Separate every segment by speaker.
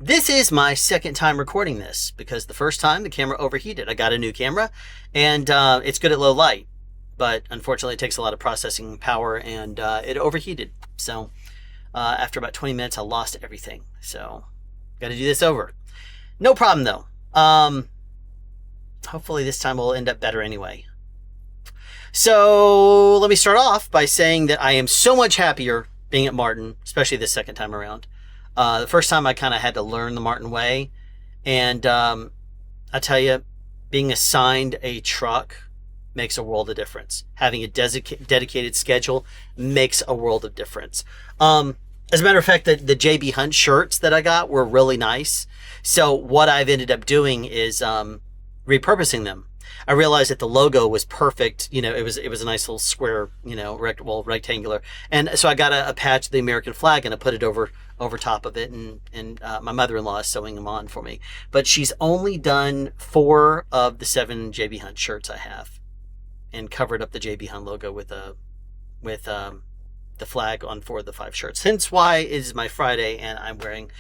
Speaker 1: This is my second time recording this because the first time the camera overheated. I got a new camera and it's good at low light, but unfortunately it takes a lot of processing power and it overheated. So after about 20 minutes, I lost everything. So got to do this over. No problem though. Hopefully this time will end up better anyway. So let me start off by saying that I am so much happier being at Marten, especially this second time around. The first time I kind of had to learn the Marten way. And I tell you, being assigned a truck makes a world of difference. Having a dedicated schedule makes a world of difference. As a matter of fact, the JB Hunt shirts that I got were really nice. So what I've ended up doing is repurposing them. I realized that the logo was perfect. You know, it was a nice little square, you know, rectangular. And so I got a patch of the American flag and I put it over top of it. And my mother-in-law is sewing them on for me. But she's only done 4 of the 7 JB Hunt shirts I have, and covered up the JB Hunt logo with the flag on 4 of the 5 shirts. Hence why it is my Friday and I'm wearing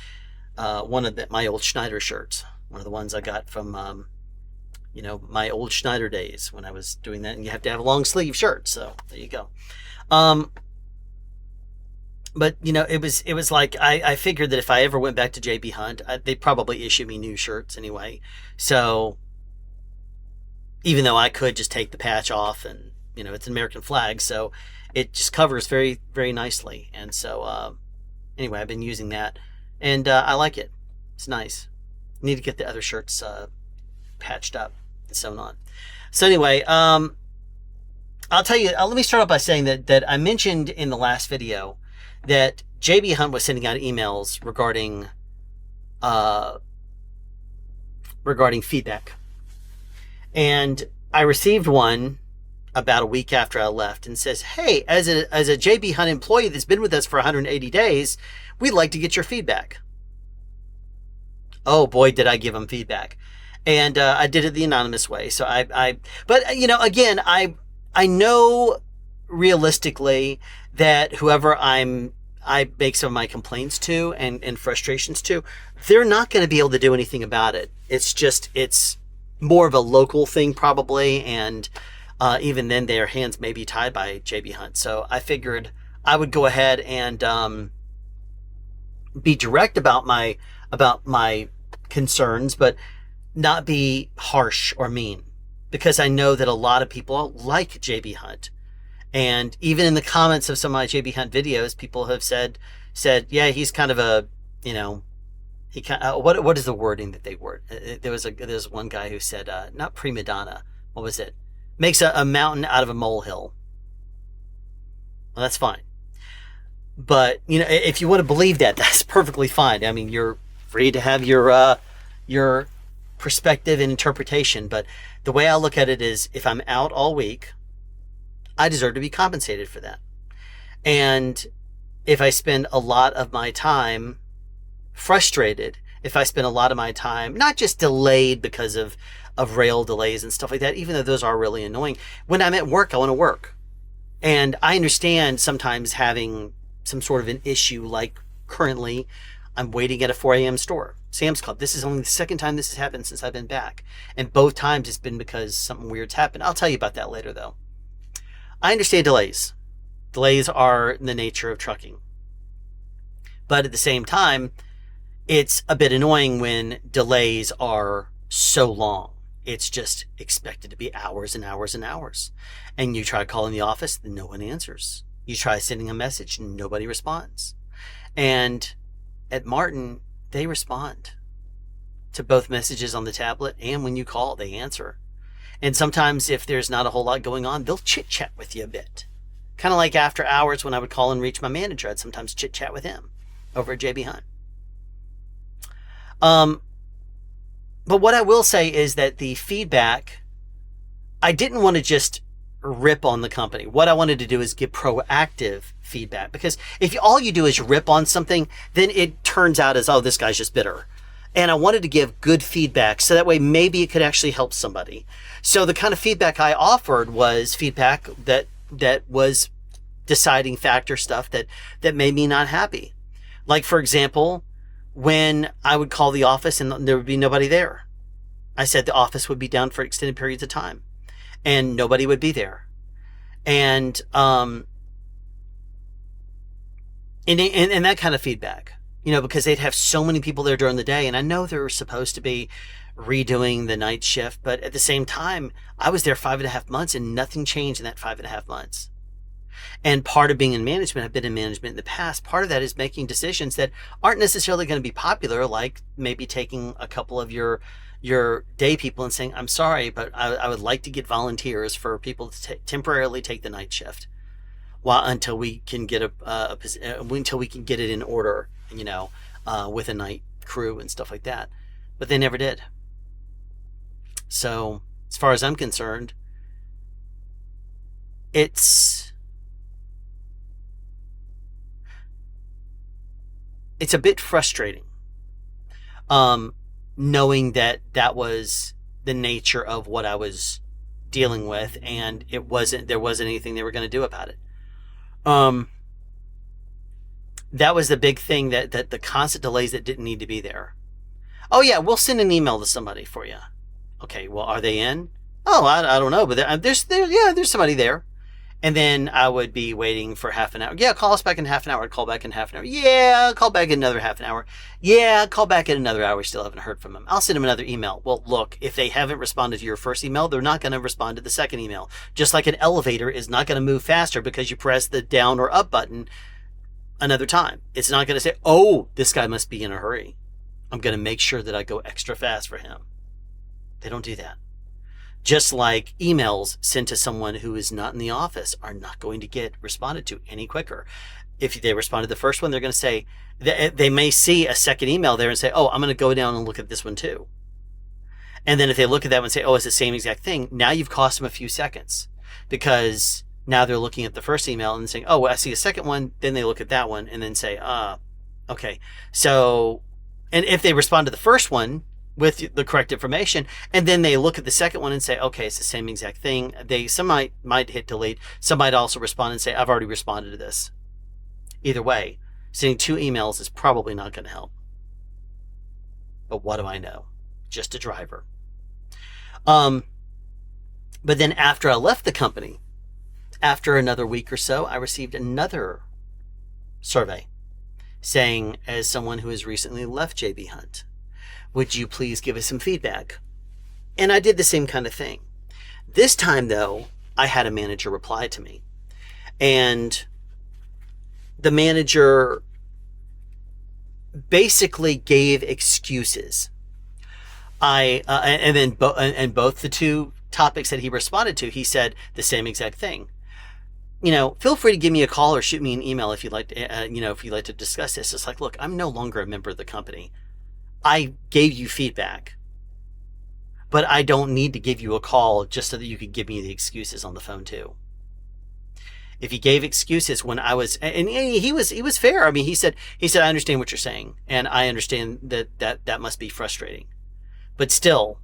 Speaker 1: one of my old Schneider shirts, one of the ones I got from you know, my old Schneider days when I was doing that, and you have to have a long sleeve shirt. So there you go. But you know, it was like, I figured that if I ever went back to JB Hunt, they'd probably issue me new shirts anyway. So even though I could just take the patch off and, you know, it's an American flag, so it just covers very, very nicely. And so, anyway, I've been using that and, I like it. It's nice. Need to get the other shirts, patched up and sewn on. So anyway, I'll tell you, let me start off by saying that I mentioned in the last video that JB Hunt was sending out emails regarding feedback. And I received one about a week after I left and says, hey, as a JB Hunt employee that's been with us for 180 days, we'd like to get your feedback. Oh boy, did I give them feedback. And I did it the anonymous way. So but you know, again, I know realistically that whoever I make some of my complaints to and frustrations to, they're not going to be able to do anything about it. It's more of a local thing probably. And even then their hands may be tied by JB Hunt. So I figured I would go ahead and be direct about my concerns, but not be harsh or mean, because I know that a lot of people like JB Hunt. And even in the comments of some of my JB Hunt videos, people have said, yeah, he's kind of a, you know, he kind of, what is the wording that they word? There's one guy who said, not prima donna. What was it? Makes a mountain out of a molehill. Well, that's fine. But, you know, if you want to believe that, that's perfectly fine. I mean, you're free to have your perspective and interpretation, but the way I look at it is, if I'm out all week, I deserve to be compensated for that. And if I spend a lot of my time frustrated, if I spend a lot of my time not just delayed because of rail delays and stuff like that, even though those are really annoying, when I'm at work, I want to work. And I understand sometimes having some sort of an issue, like currently I'm waiting at a 4 a.m. store, Sam's Club. This is only the second time this has happened since I've been back. And both times it's been because something weird's happened. I'll tell you about that later though. I understand delays. Delays are the nature of trucking. But at the same time, it's a bit annoying when delays are so long. It's just expected to be hours and hours and hours. And you try calling the office, no one answers. You try sending a message, nobody responds. And at Marten, they respond to both messages on the tablet, and when you call, they answer. And sometimes if there's not a whole lot going on, they'll chit chat with you a bit. Kind of like after hours when I would call and reach my manager, I'd sometimes chit chat with him over at JB Hunt. But what I will say is that the feedback, I didn't want to just rip on the company. What I wanted to do is give proactive feedback, because if all you do is rip on something, then it turns out as, oh, this guy's just bitter. And I wanted to give good feedback so that way maybe it could actually help somebody. So the kind of feedback I offered was feedback that was deciding factor stuff that made me not happy. Like, for example, when I would call the office and there would be nobody there. I said the office would be down for extended periods of time and nobody would be there. And, and that kind of feedback, because they'd have so many people there during the day. And I know they were supposed to be redoing the night shift, but at the same time, I was there 5.5 months and nothing changed in that 5.5 months. And part of being in management, I've been in management in the past, part of that is making decisions that aren't necessarily going to be popular, like maybe taking a couple of your day people and saying, I'm sorry, but I would like to get volunteers for people to temporarily take the night shift until we can get until we can get it in order, with a night crew and stuff like that. But they never did. So as far as I'm concerned, it's a bit frustrating, knowing that was the nature of what I was dealing with, and there wasn't anything they were going to do about it. That was the big thing, that the constant delays that didn't need to be there. Oh yeah, we'll send an email to somebody for you. Okay, well, are they in? Oh, I don't know, but there's somebody there. And then I would be waiting for half an hour. Yeah, call us back in half an hour. I'd call back in half an hour. Yeah, call back in another half an hour. Yeah, call back in another hour. We still haven't heard from them. I'll send them another email. Well, look, if they haven't responded to your first email, they're not going to respond to the second email. Just like an elevator is not going to move faster because you press the down or up button another time. It's not going to say, oh, this guy must be in a hurry. I'm going to make sure that I go extra fast for him. They don't do that. Just like emails sent to someone who is not in the office are not going to get responded to any quicker. If they respond to the first one, they're going to say, they may see a second email there and say, oh, I'm going to go down and look at this one too. And then if they look at that one and say, oh, it's the same exact thing, now you've cost them a few seconds, because now they're looking at the first email and saying, oh, well, I see a second one. Then they look at that one and then say, okay. So, and if they respond to the first one with the correct information, and then they look at the second one and say, okay, it's the same exact thing. Some might hit delete. Some might also respond and say, I've already responded to this. Either way, sending 2 emails is probably not going to help. But what do I know? Just a driver. But then after I left the company, after another week or so, I received another survey saying, as someone who has recently left JB Hunt, would you please give us some feedback? And I did the same kind of thing. This time, though, I had a manager reply to me. And the manager basically gave excuses. And both the 2 topics that he responded to, he said the same exact thing. Feel free to give me a call or shoot me an email if you'd like to, if you'd like to discuss this. It's like, look, I'm no longer a member of the company. I gave you feedback, but I don't need to give you a call just so that you could give me the excuses on the phone too. If he gave excuses when I was, and he was fair. I mean, he said, I understand what you're saying, and I understand that must be frustrating, but still,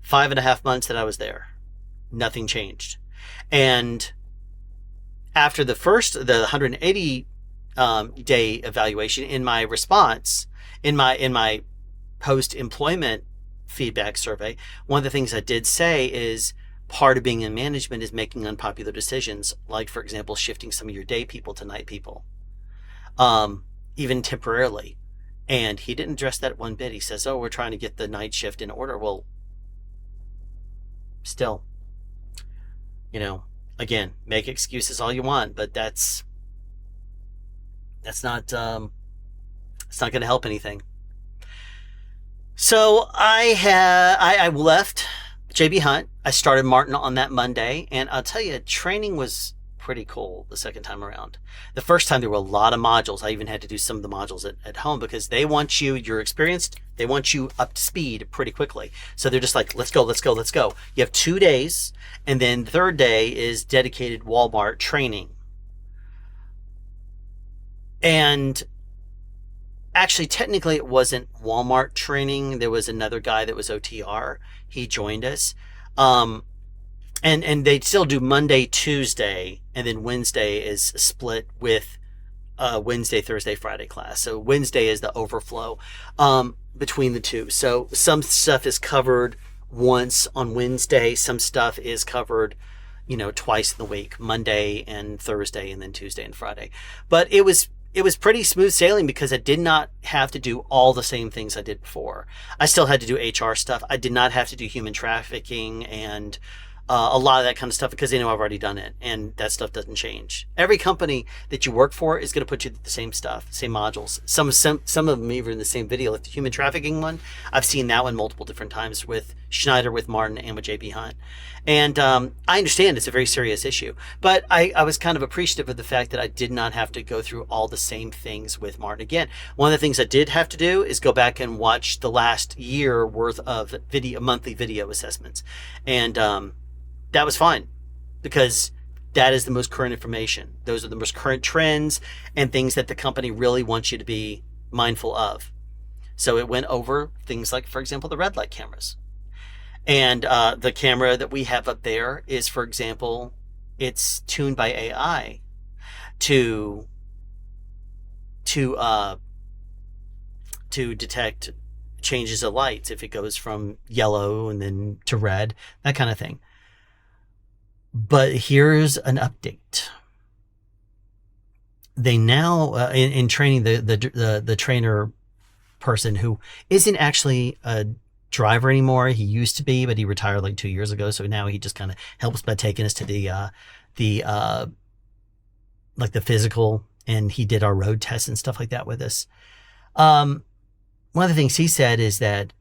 Speaker 1: 5.5 months that I was there, nothing changed. And after the 180 day evaluation, in my response, in my post-employment feedback survey, one of the things I did say is part of being in management is making unpopular decisions, like, for example, shifting some of your day people to night people, even temporarily. And he didn't address that one bit. He says, oh, we're trying to get the night shift in order. Well, still, again, make excuses all you want, but that's not it's not going to help anything. So I left JB Hunt. I started Marten on that Monday, and I'll tell you, training was pretty cool the second time around. The first time there were a lot of modules. I even had to do some of the modules at home, because they want you're experienced, they want you up to speed pretty quickly. So they're just like, let's go. You have 2 days, and then the third day is dedicated Walmart training. And actually, technically, it wasn't Walmart training. There was another guy that was OTR. He joined us. And they still do Monday, Tuesday, and then Wednesday is split with Wednesday, Thursday, Friday class. So Wednesday is the overflow between the two. So some stuff is covered once on Wednesday. Some stuff is covered, twice in the week, Monday and Thursday, and then Tuesday and Friday. But it was pretty smooth sailing because I did not have to do all the same things I did before. I still had to do HR stuff. I did not have to do human trafficking and a lot of that kind of stuff because they know I've already done it, and that stuff doesn't change. Every company that you work for is going to put you the same stuff, same modules. Some of them even in the same video. Like the human trafficking one, I've seen that one multiple different times with Schneider, with Martin, and with JB Hunt. And I understand it's a very serious issue, but I was kind of appreciative of the fact that I did not have to go through all the same things with Martin again. One of the things I did have to do is go back and watch the last year worth of monthly video assessments, and that was fine because that is the most current information. Those are the most current trends and things that the company really wants you to be mindful of. So it went over things like, for example, the red light cameras. And the camera that we have up there is, for example, it's tuned by AI to detect changes of lights if it goes from yellow and then to red, that kind of thing. But here's an update. They now, in training the trainer person who isn't actually a driver anymore. He used to be, but he retired like 2 years ago. So now he just kind of helps by taking us to the physical, and he did our road tests and stuff like that with us. One of the things he said is that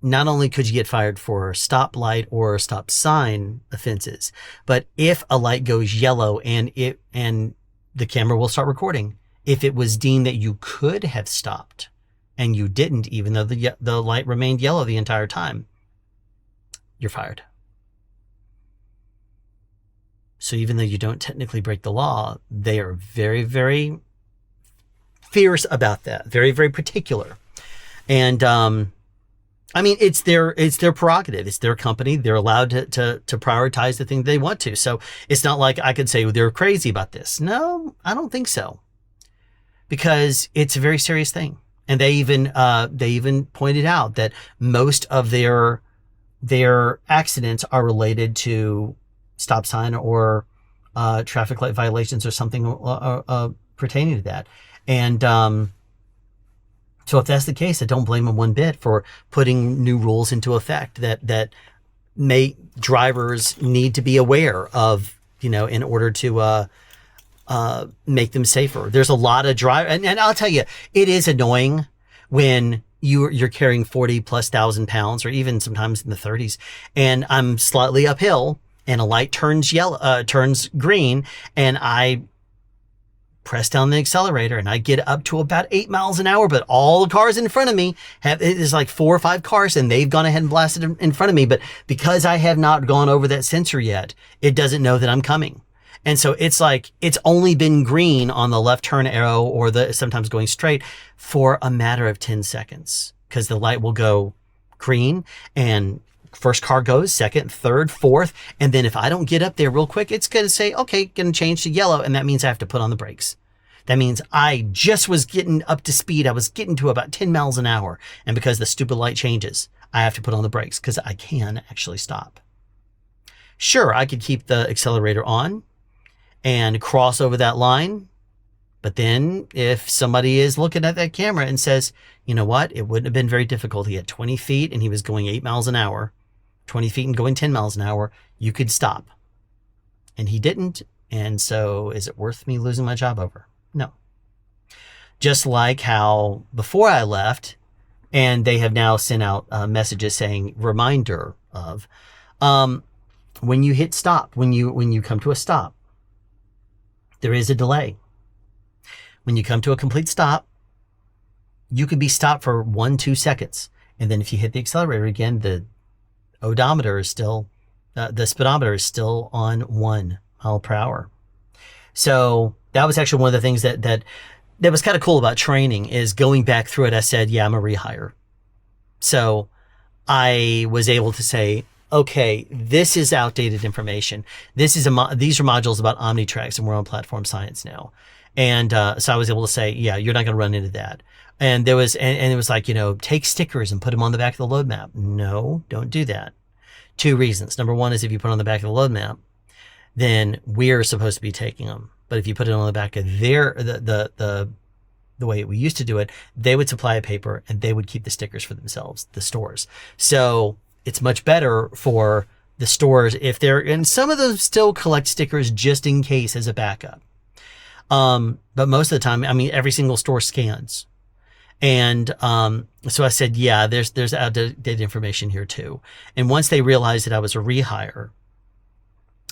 Speaker 1: not only could you get fired for stoplight or stop sign offenses, but if a light goes yellow and the camera will start recording, if it was deemed that you could have stopped and you didn't, even though the light remained yellow the entire time, you're fired. So even though you don't technically break the law, they are very, very fierce about that. Very, very particular. And, I mean, it's their prerogative. It's their company. They're allowed to prioritize the thing they want to. So it's not like I could say they're crazy about this. No, I don't think so, because it's a very serious thing. And they even pointed out that most of their accidents are related to stop sign or traffic light violations or something pertaining to that. And so if that's the case, I don't blame them one bit for putting new rules into effect that drivers need to be aware of, in order to make them safer. There's a lot of and I'll tell you, it is annoying when you're carrying 40,000+ pounds, or even sometimes in the 30s, and I'm slightly uphill and a light turns green, and I press down the accelerator and I get up to about 8 miles an hour, but all the cars in front of me there's like 4 or 5 cars and they've gone ahead and blasted in front of me. But because I have not gone over that sensor yet, it doesn't know that I'm coming. And so it's like, it's only been green on the left turn arrow or sometimes going straight for a matter of 10 seconds, because the light will go green and first car goes, second, third, fourth. And then if I don't get up there real quick, it's going to say, okay, going to change to yellow. And that means I have to put on the brakes. That means I just was getting up to speed. I was getting to about 10 miles an hour. And because the stupid light changes, I have to put on the brakes because I can actually stop. Sure, I could keep the accelerator on and cross over that line. But then if somebody is looking at that camera and says, you know what, it wouldn't have been very difficult. He had 20 feet and he was going 8 miles an hour, 20 feet and going 10 miles an hour, you could stop. And he didn't. And so is it worth me losing my job over? No. Just like how before I left, and they have now sent out messages saying reminder of, when you hit stop, when you come to a stop, there is a delay. When you come to a complete stop, you could be stopped for 1-2 seconds. And then if you hit the accelerator again, the odometer is still, the speedometer is still on 1 mile per hour. So that was actually one of the things that was kind of cool about training, is going back through it. I said, yeah, I'm a rehire. So I was able to say, okay, this is outdated information. These are modules about OmniTrax, and we're on platform science now. And so I was able to say, yeah, you're not going to run into that. And there was, and it was like, take stickers and put them on the back of the load map. No, don't do that. 2 reasons. Number one is if you put it on the back of the load map, then we're supposed to be taking them. But if you put it on the back of the way we used to do it, they would supply a paper and they would keep the stickers for themselves, the stores. So it's much better for the stores if they're, and some of them still collect stickers just in case as a backup. But most of the time, I mean, every single store scans. And so I said, yeah, there's outdated information here too. And once they realized that I was a rehire,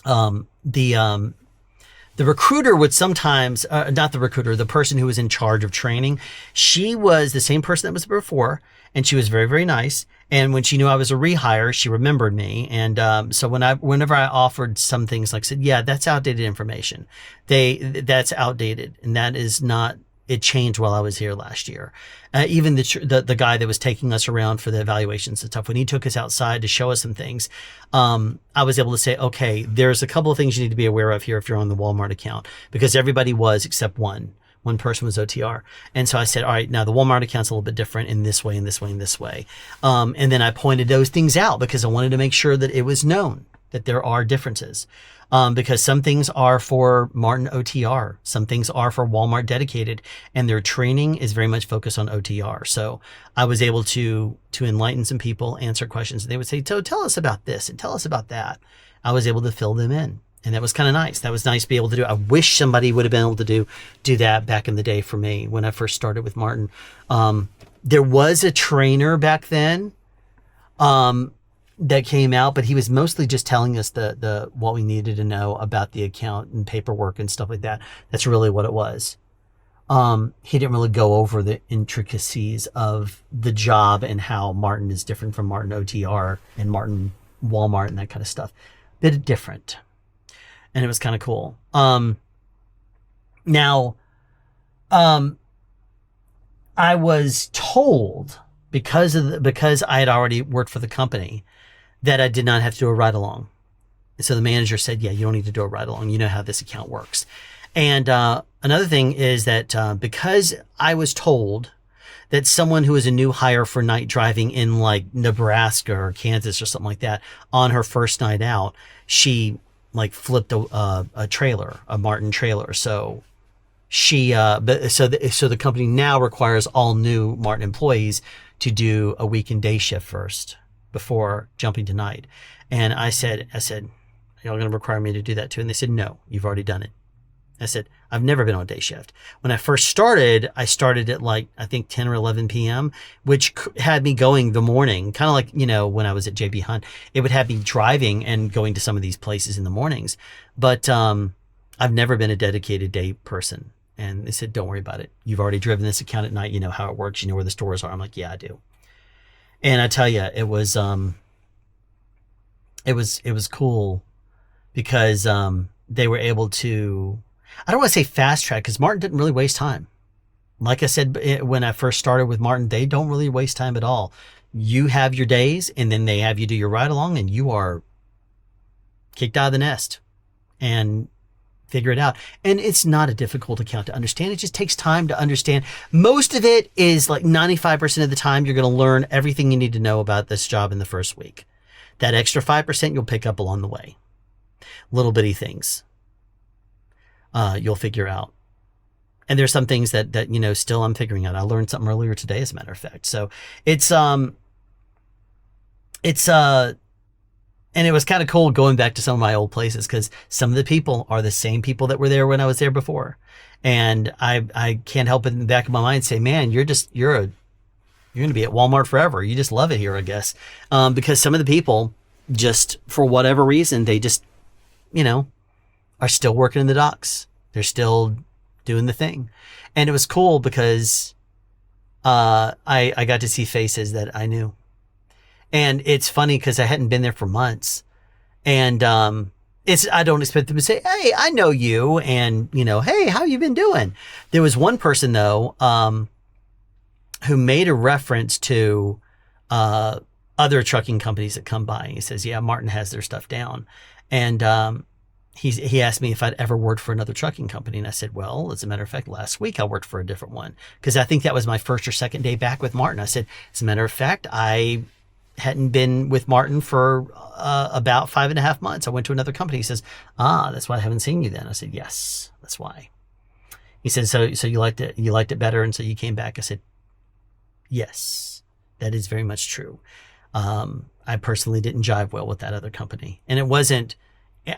Speaker 1: the recruiter would sometimes, not the recruiter, the person who was in charge of training, she was the same person that was before, and she was very, very nice. And when she knew I was a rehire, she remembered me. And so whenever I offered some things, like I said, yeah, that's outdated information. That's outdated, and that is not. It changed while I was here last year. Even the guy that was taking us around for the evaluations and stuff, when he took us outside to show us some things, I was able to say, okay, there's a couple of things you need to be aware of here if you're on the Walmart account, because everybody was except one person was OTR. And so I said, all right, now the Walmart account's a little bit different in this way, in this way, in this way. And then I pointed those things out because I wanted to make sure that it was known that there are differences. Because some things are for Marten OTR, some things are for Walmart dedicated, and their training is very much focused on OTR. So I was able to enlighten some people, answer questions. And they would say, so tell us about this and tell us about that. I was able to fill them in, and that was kind of nice. That was nice to be able to do. I wish somebody would have been able to do that back in the day for me when I first started with Marten. There was a trainer back then. That came out, but he was mostly just telling us the what we needed to know about the account and paperwork and stuff like that. That's really what it was. He didn't really go over the intricacies of the job and how Marten is different from Marten OTR and Marten Walmart and that kind of stuff. Bit different, and it was kind of cool. Now, I was told because I had already worked for the company that I did not have to do a ride along. So the manager said, yeah, you don't need to do a ride along. You know how this account works. And another thing is that because I was told that someone who is a new hire for night driving in like Nebraska or Kansas or something like that, on her first night out, she like flipped a trailer, a Marten trailer. So so the company now requires all new Marten employees to do a weekend day shift first before jumping to night. And I said, y'all going to require me to do that too? And they said, no, you've already done it. I said, I've never been on day shift. When I first started, I started at like, I think 10 or 11 p.m., which had me going the morning, kind of like, when I was at JB Hunt, it would have me driving and going to some of these places in the mornings. But I've never been a dedicated day person. And they said, don't worry about it. You've already driven this account at night. You know how it works. You know where the stores are. I'm like, yeah, I do. And I tell you, it was cool because they were able to, I don't want to say fast track, because Marten didn't really waste time. Like I said, when I first started with Marten, they don't really waste time at all. You have your days, and then they have you do your ride along, and you are kicked out of the nest and figure it out. And it's not a difficult account to understand. It just takes time to understand. Most of it is like 95% of the time, you're going to learn everything you need to know about this job in the first week. That extra 5% you'll pick up along the way. Little bitty things you'll figure out. And there's some things that still I'm figuring out. I learned something earlier today, as a matter of fact. So and it was kind of cool going back to some of my old places, because some of the people are the same people that were there when I was there before. And I can't help it in the back of my mind say, man, you're going to be at Walmart forever. You just love it here, I guess. Because some of the people, just for whatever reason, they just, are still working in the docks. They're still doing the thing. And it was cool because I got to see faces that I knew. And it's funny because I hadn't been there for months. And I don't expect them to say, hey, I know you. And, hey, how you been doing? There was one person, though, who made a reference to other trucking companies that come by. He says, yeah, Marten has their stuff down. And he asked me if I'd ever worked for another trucking company. And I said, well, as a matter of fact, last week I worked for a different one, because I think that was my first or second day back with Marten. I said, as a matter of fact, I hadn't been with Marten for about 5.5 months. I went to another company. He says, that's why I haven't seen you then. I said, yes, that's why. He said, so you liked it better, and so you came back. I said, yes, that is very much true. I personally didn't jive well with that other company, and it wasn't.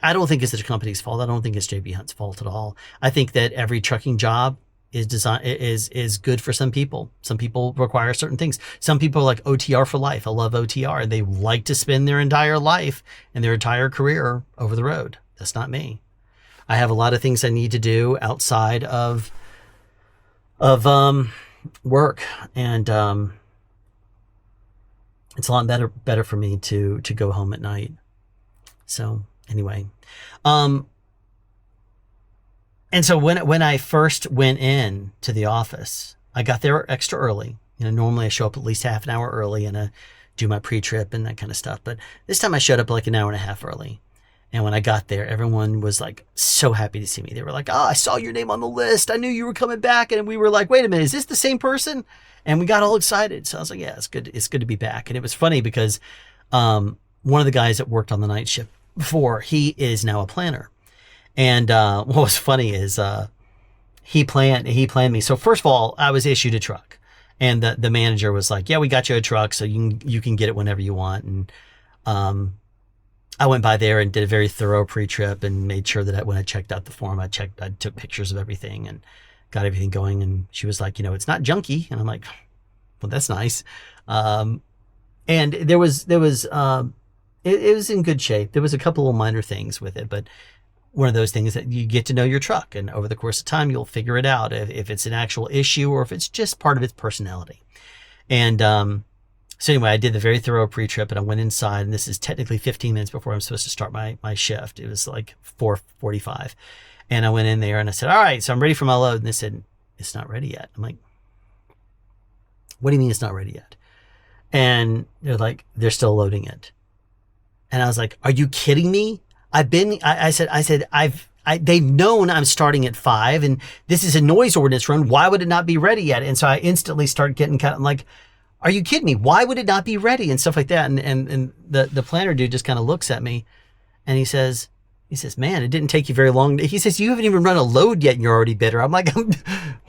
Speaker 1: I don't think it's the company's fault. I don't think it's JB Hunt's fault at all. I think that every trucking job is good for some people. Some people require certain things. Some people are like OTR for life. I love OTR. They like to spend their entire life and their entire career over the road. That's not me. I have a lot of things I need to do outside of work, and it's a lot better for me to go home at night. So anyway, and so when I first went in to the office, I got there extra early. Normally I show up at least half an hour early and I do my pre-trip and that kind of stuff. But this time I showed up like an hour and a half early. And when I got there, everyone was like so happy to see me. They were like, I saw your name on the list. I knew you were coming back. And we were like, wait a minute, is this the same person? And we got all excited. So I was like, yeah, it's good. It's good to be back. And it was funny because one of the guys that worked on the night shift before, he is now a planner. And what was funny is he planned me. So first of all, I was issued a truck, and the manager was like, yeah, we got you a truck, so you can get it whenever you want. And I went by there and did a very thorough pre-trip and made sure that when I checked out the form, I took pictures of everything and got everything going. And she was like, it's not junky. And I'm like, well, that's nice. And it was in good shape. There was a couple of minor things with it, but one of those things that you get to know your truck, and over the course of time, you'll figure it out if it's an actual issue or if it's just part of its personality. And so anyway, I did the very thorough pre-trip, and I went inside, and this is technically 15 minutes before I'm supposed to start my shift. It was like 4:45. And I went in there and I said, all right, so I'm ready for my load. And they said, it's not ready yet. I'm like, what do you mean it's not ready yet? And they're like, they're still loading it. And I was like, are you kidding me? I said, they've known I'm starting at 5, and this is a noise ordinance run. Why would it not be ready yet? And so I instantly start getting I'm like, are you kidding me? Why would it not be ready? And stuff like that. And the planner dude just kind of looks at me and he says, man, it didn't take you very long. He says, you haven't even run a load yet and you're already bitter. I'm like,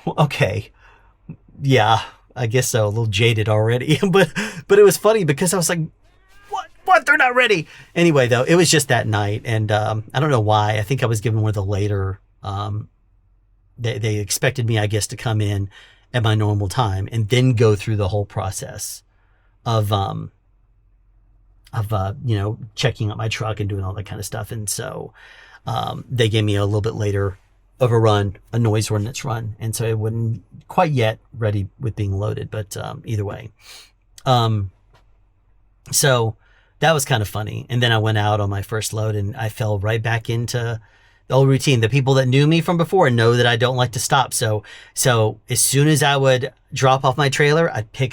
Speaker 1: okay. Yeah, I guess so. A little jaded already. But it was funny because I was like, what? They're not ready. Anyway, though, it was just that night. And I don't know why. I think I was given one of the later, they expected me, I guess, to come in at my normal time and then go through the whole process of checking out my truck and doing all that kind of stuff. And so they gave me a little bit later of a run, a noise ordinance run. And so it wasn't quite yet ready with being loaded, but either way. So that was kind of funny. And then I went out on my first load and I fell right back into the old routine. The people that knew me from before know that I don't like to stop. So as soon as I would drop off my trailer,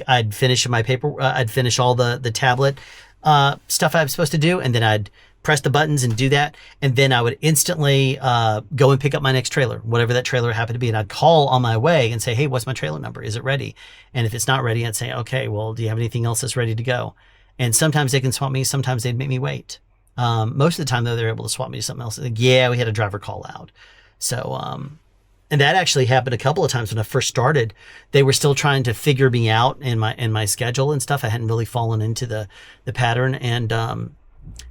Speaker 1: I'd finish my paper. I'd finish all the tablet stuff I was supposed to do. And then I'd press the buttons and do that. And then I would instantly go and pick up my next trailer, whatever that trailer happened to be. And I'd call on my way and say, hey, what's my trailer number? Is it ready? And if it's not ready, I'd say, okay, well, do you have anything else that's ready to go? And sometimes they can swap me. Sometimes they'd make me wait. Most of the time, though, they're able to swap me to something else. Like, yeah, we had a driver call out. So, and that actually happened a couple of times when I first started. They were still trying to figure me out in my schedule and stuff. I hadn't really fallen into the pattern. And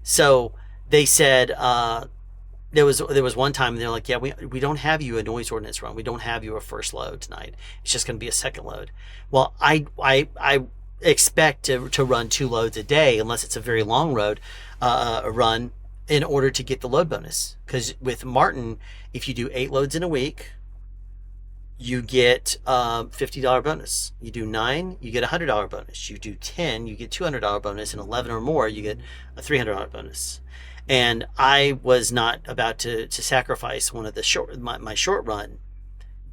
Speaker 1: so they said there was one time they're like, yeah, we don't have you a noise ordinance run. We don't have you a first load tonight. It's just going to be a second load. Well, I expect to run 2 loads a day unless it's a very long road run in order to get the load bonus. Because with Marten, if you do 8 loads in a week, you get $50 bonus. You do 9, you get a $100 bonus. You do 10, you get $200 bonus, and 11 or more, you get a $300 bonus. And I was not about to sacrifice one of the my short run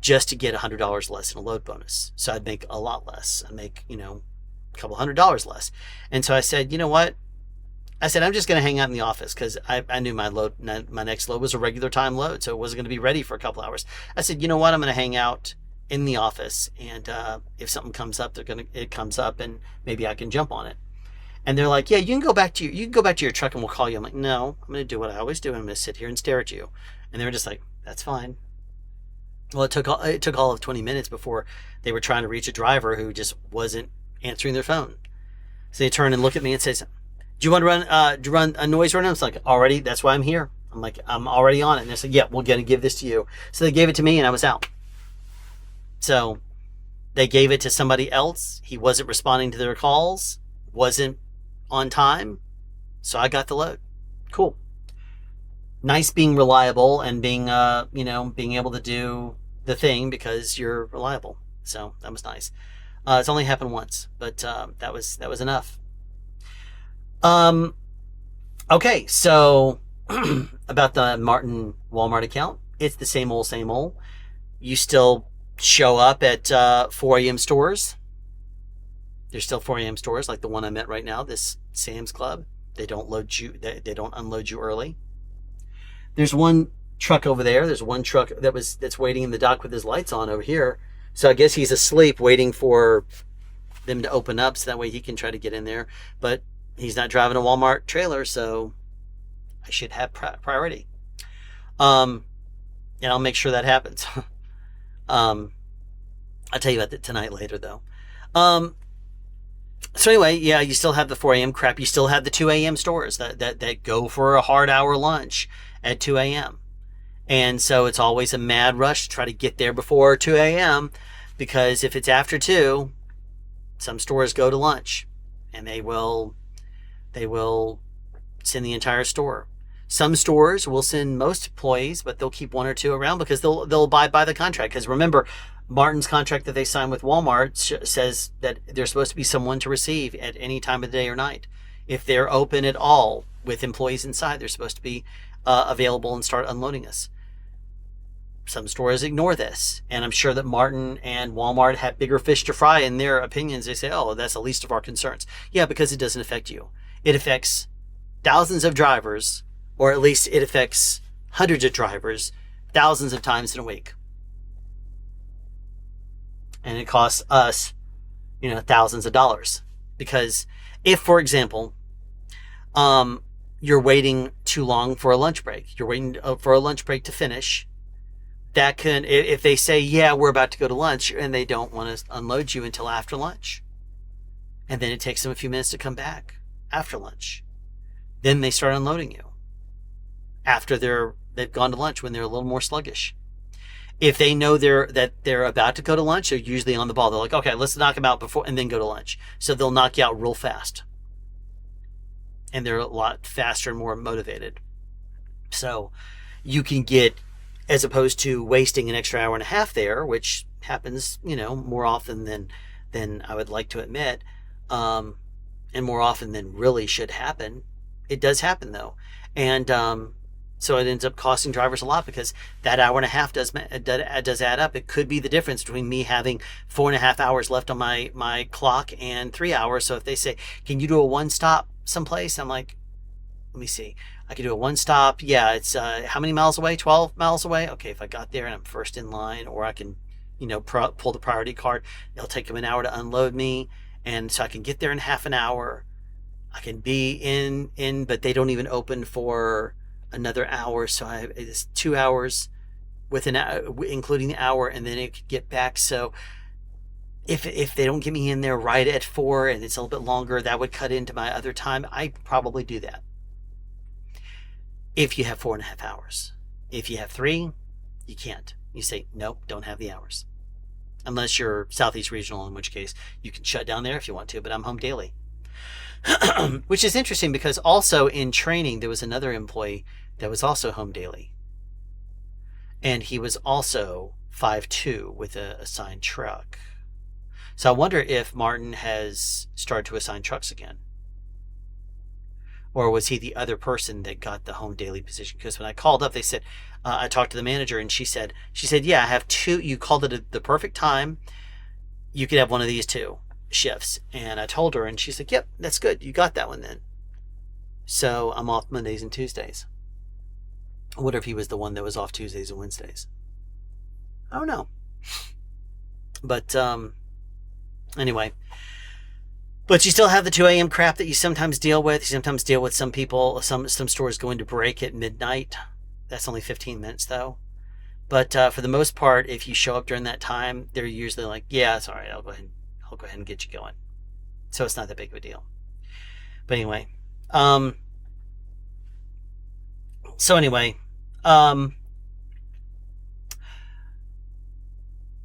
Speaker 1: just to get $100 less in a load bonus. So I'd make a lot less. I'd make, a couple $100 less. And so I said, you know what? I said, I'm just going to hang out in the office because I knew my next load was a regular time load, so it wasn't going to be ready for a couple hours. I said, you know what? I'm going to hang out in the office, and if something comes up, it comes up, and maybe I can jump on it. And they're like, yeah, you can go back to your truck, and we'll call you. I'm like, no, I'm going to do what I always do. I'm going to sit here and stare at you. And they were just like, that's fine. Well, it took all of 20 minutes before they were trying to reach a driver who just wasn't answering their phone. So they turn and look at me and says, do you want to run a noise run? I was like, already, that's why I'm here. I'm like, I'm already on it. And they said, yeah, we're going to give this to you. So they gave it to me and I was out. So they gave it to somebody else. He wasn't responding to their calls, wasn't on time. So I got the load. Cool. Nice being reliable and being able to do the thing because you're reliable. So that was nice. It's only happened once, but that was enough. Okay, so about the Marten Walmart account, it's the same old, same old. You still show up at 4 a.m. stores. There's still 4 a.m. stores like the one I'm at right now, this Sam's Club. They don't they don't unload you early. There's one truck over there. There's one truck that's waiting in the dock with his lights on over here. So I guess he's asleep waiting for them to open up so that way he can try to get in there. But he's not driving a Walmart trailer, so I should have priority. And I'll make sure that happens. I'll tell you about that tonight later, though. So anyway, yeah, you still have the 4 a.m. crap. You still have the 2 a.m. stores that go for a hard hour lunch at 2 a.m. And so it's always a mad rush to try to get there before 2 a.m. because if it's after 2, some stores go to lunch and they will send the entire store. Some stores will send most employees, but they'll keep 1 or 2 around because they'll abide by the contract. Because remember, Marten's contract that they signed with Walmart says that there's supposed to be someone to receive at any time of the day or night. If they're open at all with employees inside, they're supposed to be available and start unloading us. Some stores ignore this, and I'm sure that Marten and Walmart have bigger fish to fry in their opinions. They say, oh, that's the least of our concerns. Yeah, because it doesn't affect you. It affects thousands of drivers, or at least it affects hundreds of drivers thousands of times in a week. And it costs us, thousands of dollars. Because if, for example, you're waiting too long for a lunch break, you're waiting for a lunch break to finish, that can, if they say, yeah, we're about to go to lunch, and they don't want to unload you until after lunch, and then it takes them a few minutes to come back after lunch, then they start unloading you after they've gone to lunch when they're a little more sluggish. If they know they're about to go to lunch, they're usually on the ball. They're like, okay, let's knock them out before and then go to lunch. So they'll knock you out real fast. And they're a lot faster and more motivated. So you can get, as opposed to wasting an extra hour and a half there, which happens, more often than I would like to admit, and more often than really should happen. It does happen though. And so it ends up costing drivers a lot because that hour and a half does add up. It could be the difference between me having 4.5 hours left on my clock and 3 hours. So if they say, can you do a one stop someplace? I'm like, let me see. I can do a one stop. Yeah, it's how many miles away? 12 miles away. Okay, if I got there and I'm first in line, or I can, pull the priority card. It'll take them an hour to unload me, and so I can get there in half an hour. I can be in, but they don't even open for another hour. So it's 2 hours with an hour, including the hour, and then it could get back. So if they don't get me in there right at 4 and it's a little bit longer, that would cut into my other time. I probably do that. If you have 4.5 hours, if you have 3, you can't. You say, nope, don't have the hours. Unless you're Southeast Regional, in which case you can shut down there if you want to, but I'm home daily. Which is interesting because also in training, there was another employee that was also home daily. And he was also 5'2" with a assigned truck. So I wonder if Marten has started to assign trucks again. Or was he the other person that got the home daily position? Because when I called up, they said, I talked to the manager and she said, yeah, I have 2. You called it the perfect time. You could have one of these 2 shifts. And I told her and she said, yep, that's good. You got that one then. So I'm off Mondays and Tuesdays. I wonder if he was the one that was off Tuesdays and Wednesdays. I don't know. But anyway. But you still have the 2 a.m. crap that you sometimes deal with. You sometimes deal with some people, some stores going to break at midnight. That's only 15 minutes though. But for the most part, if you show up during that time, they're usually like, yeah, it's all right. I'll go ahead and get you going. So it's not that big of a deal. But anyway,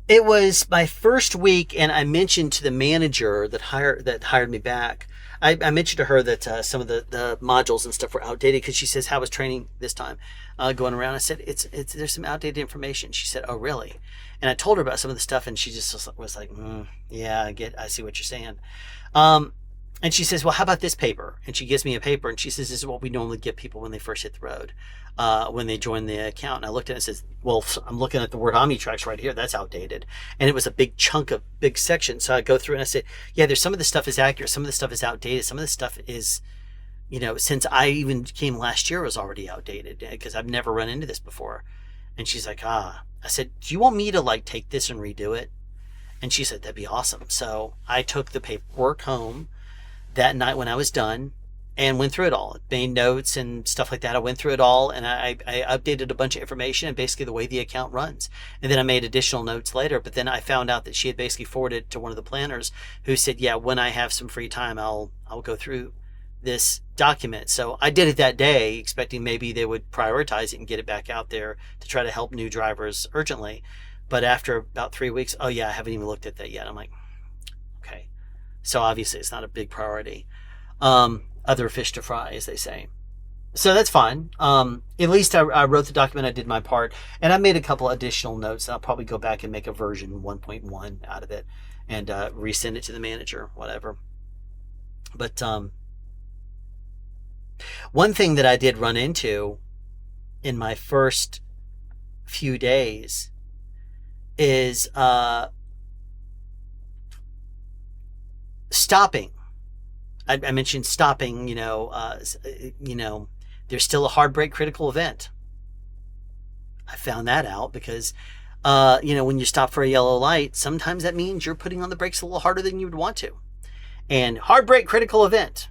Speaker 1: it was my first week, and I mentioned to the manager that hired me back. I mentioned to her that some of the modules and stuff were outdated because she says, "How was training this time going around?" I said, "It's there's some outdated information." She said, "Oh, really?" And I told her about some of the stuff, and she just was like, "Yeah, I see what you're saying." And she says, "Well, how about this paper?" And she gives me a paper, and she says, "This is what we normally give people when they first hit the road, when they join the account." And I looked at it and says, "Well, I'm looking at the word Omnitrax right here. That's outdated." And it was a big chunk of big section. So I go through and I said, "Yeah, there's some of the stuff is accurate. Some of the stuff is outdated. Some of the stuff is, since I even came last year was already outdated because I've never run into this before." And she's like, "Ah." I said, "Do you want me to take this and redo it?" And she said, "That'd be awesome." So I took the paperwork home that night when I was done and went through it all, made notes and stuff like that. I went through it all and I updated a bunch of information and basically the way the account runs. And then I made additional notes later, but then I found out that she had basically forwarded it to one of the planners who said, "Yeah, when I have some free time, I'll go through this document." So I did it that day, expecting maybe they would prioritize it and get it back out there to try to help new drivers urgently. But after about 3 weeks, "Oh yeah, I haven't even looked at that yet." I'm like, okay. So obviously it's not a big priority. Other fish to fry, as they say. So that's fine. At least I wrote the document. I did my part. And I made a couple additional notes. I'll probably go back and make a version 1.1 out of it and resend it to the manager, whatever. But one thing that I did run into in my first few days is stopping. I mentioned stopping, there's still a hard brake critical event. I found that out because, when you stop for a yellow light, sometimes that means you're putting on the brakes a little harder than you would want to. And hard brake critical event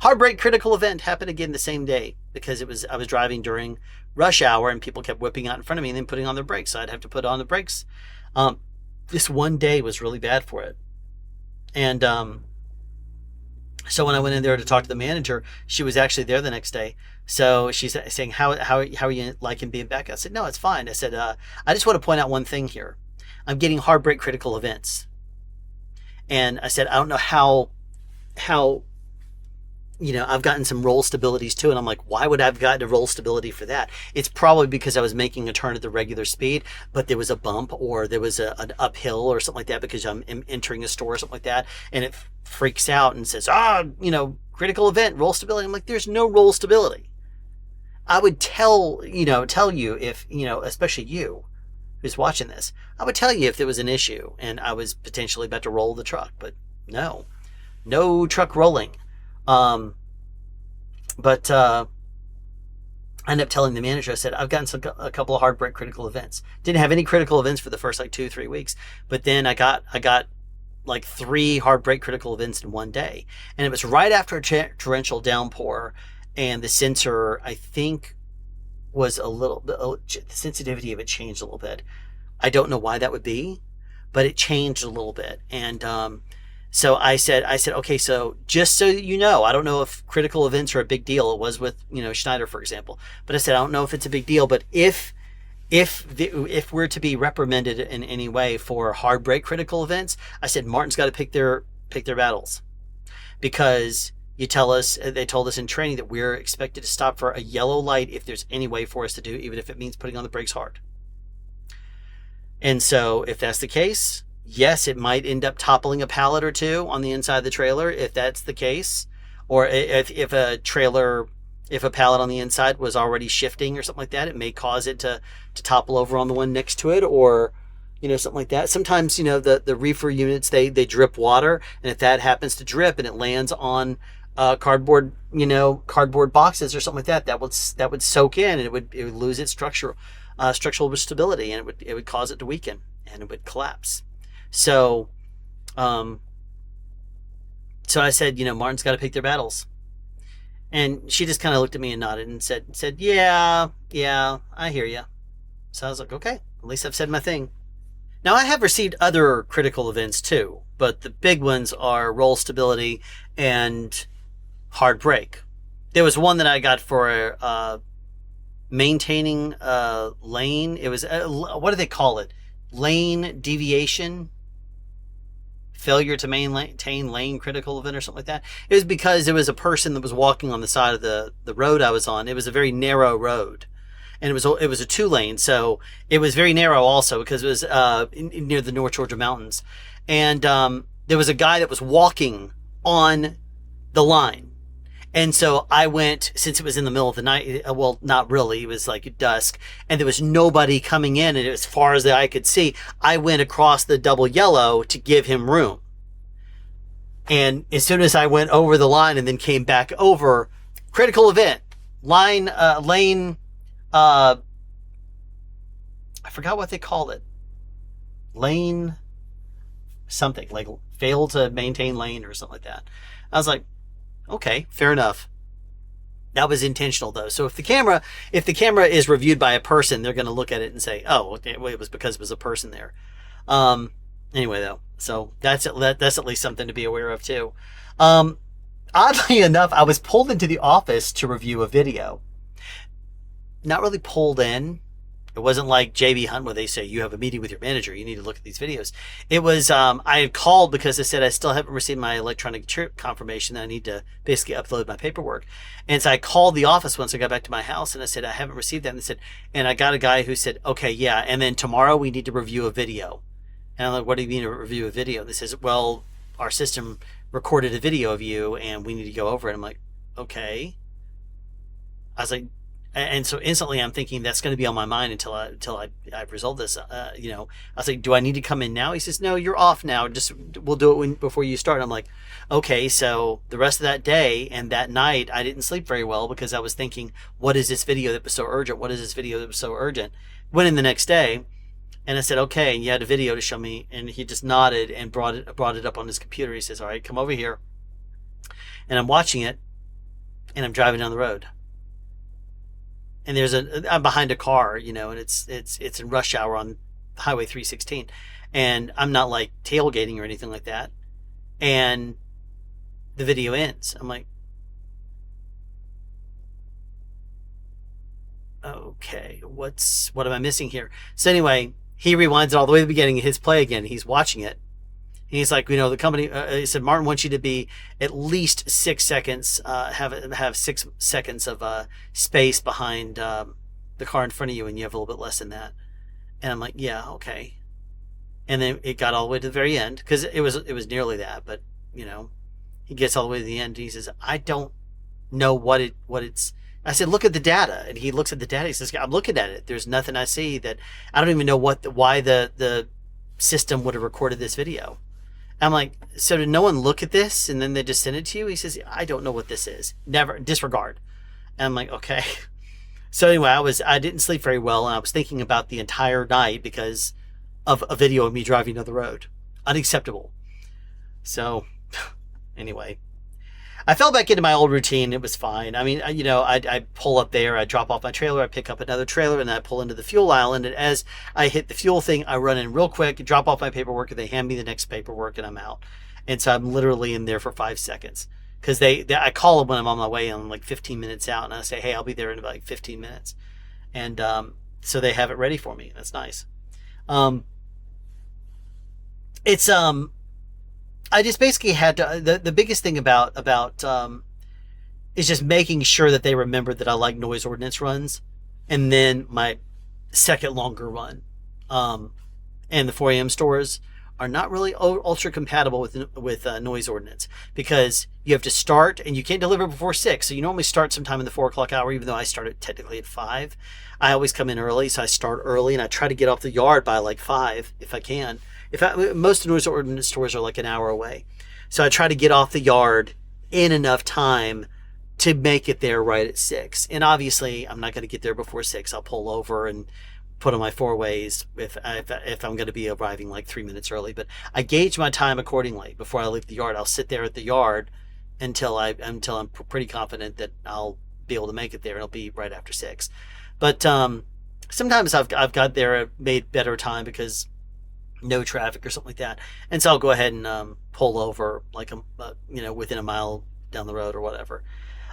Speaker 1: happened again the same day because I was driving during rush hour and people kept whipping out in front of me and then putting on their brakes. So I'd have to put on the brakes. This one day was really bad for it. And, so when I went in there to talk to the manager, she was actually there the next day. So she's saying, how are you liking being back? I said, "No, it's fine." I said, "I just want to point out one thing here. I'm getting hard brake critical events." And I said, "I don't know how I've gotten some roll stabilities too." And I'm like, "Why would I have gotten a roll stability for that?" It's probably because I was making a turn at the regular speed, but there was a bump or there was an uphill or something like that because I'm entering a store or something like that. And it freaks out and says, critical event, roll stability. I'm like, there's no roll stability. I would tell you if, especially you who's watching this, I would tell you if there was an issue and I was potentially about to roll the truck, but no truck rolling. But I ended up telling the manager, I said, "I've gotten a couple of hard brake critical events." Didn't have any critical events for the first 2-3 weeks, but then I got 3 hard brake critical events in one day. And it was right after a torrential downpour, and the sensor, I think, was the sensitivity of it changed a little bit. I don't know why that would be, but it changed a little bit. And so I said, "Okay, so just so you know, I don't know if critical events are a big deal." It was with, Schneider, for example. But I said, "I don't know if it's a big deal, but if we're to be reprimanded in any way for hard brake critical events," I said, "Martin's got to pick their battles, because they told us in training that we're expected to stop for a yellow light if there's any way for us to do, even if it means putting on the brakes hard." And so if that's the case, yes, it might end up toppling a pallet or two on the inside of the trailer if that's the case, or if a pallet on the inside was already shifting or something like that, it may cause it to topple over on the one next to it, or something like that. Sometimes the reefer units they drip water, and if that happens to drip and it lands on cardboard, cardboard boxes or something like that, that would soak in, and it would lose its structural stability, and it would cause it to weaken, and it would collapse. So, so I said, Martin's got to pick their battles. And she just kind of looked at me and nodded and said, yeah, I hear you. So I was like, okay, at least I've said my thing. Now, I have received other critical events too, but the big ones are roll stability and hard brake. There was one that I got for maintaining a lane. It was, what do they call it? Lane deviation? Failure to maintain lane critical event or something like that. It was because there was a person that was walking on the side of the road I was on. It was a very narrow road, and it was a 2-lane, so it was very narrow also because it was near the North Georgia mountains, and there was a guy that was walking on the line. And so I went, since it was in the middle of the night, well, not really, it was like dusk, and there was nobody coming in, and as far as the eye could see, I went across the double yellow to give him room. And as soon as I went over the line and then came back over, critical event, lane, I forgot what they called it. Lane something, like failed to maintain lane or something like that. I was like, okay, fair enough. That was intentional though. So if the camera is reviewed by a person, they're going to look at it and say, oh, it was because it was a person there. Anyway though, so that's at least something to be aware of too. Oddly enough, I was pulled into the office to review a video. Not really pulled in. It wasn't like JB Hunt where they say you have a meeting with your manager, you need to look at these videos. It was, I had called because they said I still haven't received my electronic trip confirmation that I need to basically upload my paperwork. And so I called the office once I got back to my house and I said, I haven't received that. And they said, and I got a guy who said, okay, yeah. And then tomorrow we need to review a video. And I'm like, what do you mean to review a video? And they says, well, our system recorded a video of you and we need to go over it. I'm like, okay. I was like, and so instantly I'm thinking that's going to be on my mind until I've resolved this. I was like, do I need to come in now? He says, no, you're off now. We'll do it before you start. I'm like, okay. So the rest of that day and that night, I didn't sleep very well because I was thinking, what is this video that was so urgent? What is this video that was so urgent? Went in the next day and I said, okay, and you had a video to show me. And he just nodded and brought it up on his computer. He says, all right, come over here. And I'm watching it and I'm driving down the road. And I'm behind a car, and it's in rush hour on Highway 316, and I'm not like tailgating or anything like that. And the video ends. I'm like, okay, what am I missing here? So anyway, he rewinds it all the way to the beginning. His play again. He's watching it. And he's like, the company. He said, Martin wants you to be at least 6 seconds. Have 6 seconds of space behind the car in front of you, and you have a little bit less than that. And I'm like, yeah, okay. And then it got all the way to the very end because it was nearly that, but he gets all the way to the end. And he says, I don't know what it's. I said, look at the data, and he looks at the data. He says, I'm looking at it. There's nothing I see that I don't even know why the system would have recorded this video. I'm like, so did no one look at this and then they just send it to you? He says, I don't know what this is. Never, disregard. And I'm like, okay. So anyway, I didn't sleep very well, and I was thinking about the entire night because of a video of me driving down the road. Unacceptable. So anyway, I fell back into my old routine. It was fine. I mean, I pull up there, I drop off my trailer, I pick up another trailer, and then I pull into the fuel island. And as I hit the fuel thing, I run in real quick, drop off my paperwork, and they hand me the next paperwork, and I'm out. And so I'm literally in there for 5 seconds because I call them when I'm on my way. I'm like 15 minutes out, and I say, hey, I'll be there in about like 15 minutes. And so they have it ready for me. That's nice. I just basically had to, the biggest thing about is just making sure that they remember that I like noise ordinance runs, and then my second longer run. And the 4 a.m. stores are not really ultra compatible with noise ordinance because you have to start and you can't deliver before 6. So you normally start sometime in the 4 o'clock hour, even though I started technically at 5. I always come in early, so I start early and I try to get off the yard by like 5 if I can. Most noise ordinance stores are like an hour away. So I try to get off the yard in enough time to make it there right at 6. And obviously, I'm not going to get there before 6. I'll pull over and put on my 4-ways if I'm going to be arriving like 3 minutes early. But I gauge my time accordingly before I leave the yard. I'll sit there at the yard until I'm pretty confident that I'll be able to make it there. It'll be right after 6. But sometimes I've got there made better time because no traffic or something like that, and so I'll go ahead and pull over like within a mile down the road or whatever.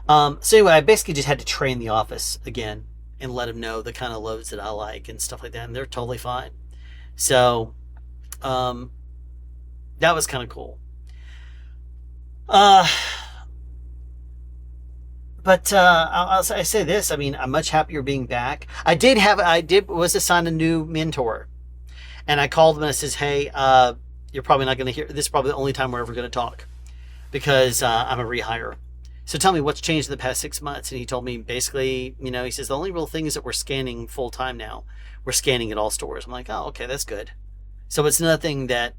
Speaker 1: So anyway, I basically just had to train the office again and let them know the kind of loads that I like and stuff like that, and they're totally fine. So that was kind of cool. But I say this. I mean, I'm much happier being back. I was assigned a new mentor, and I called him and I says, "Hey, you're probably not going to hear this. Is probably the only time we're ever going to talk, because I'm a rehire. So tell me what's changed in the past 6 months." And he told me basically, he says the only real thing is that we're scanning full time now. We're scanning at all stores. I'm like, oh, okay, that's good. So it's nothing that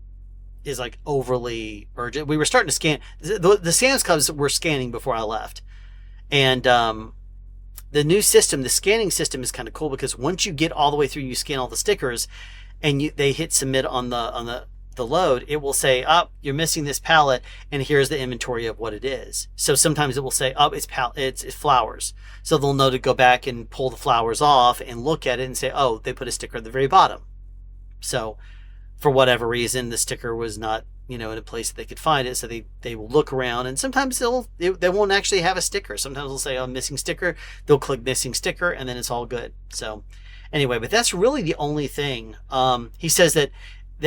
Speaker 1: is like overly urgent. We were starting to scan the Sam's Clubs were scanning before I left. And the new system, the scanning system, is kind of cool because once you get all the way through, you scan all the stickers, and they hit submit on the load. It will say, "Oh, you're missing this pallet, and here's the inventory of what it is." So sometimes it will say, "Oh, it's flowers." So they'll know to go back and pull the flowers off and look at it and say, "Oh, they put a sticker at the very bottom." So for whatever reason, the sticker was not in a place that they could find it, so they will look around, and sometimes they won't actually have a sticker. Sometimes they'll say, "Oh, missing sticker." They'll click missing sticker, and then it's all good. So anyway, but that's really the only thing. He says that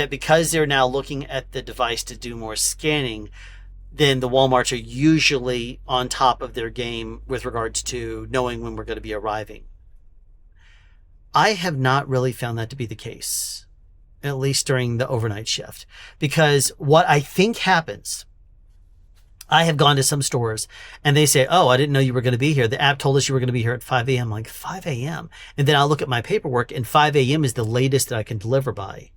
Speaker 1: because they're now looking at the device to do more scanning, then the Walmarts are usually on top of their game with regards to knowing when we're going to be arriving. I have not really found that to be the case, at least during the overnight shift, because what I think happens, I have gone to some stores and they say, "Oh, I didn't know you were going to be here. The app told us you were going to be here at 5 a.m. I'm like, 5 a.m.? And then I'll look at my paperwork, and 5 a.m. is the latest that I can deliver by.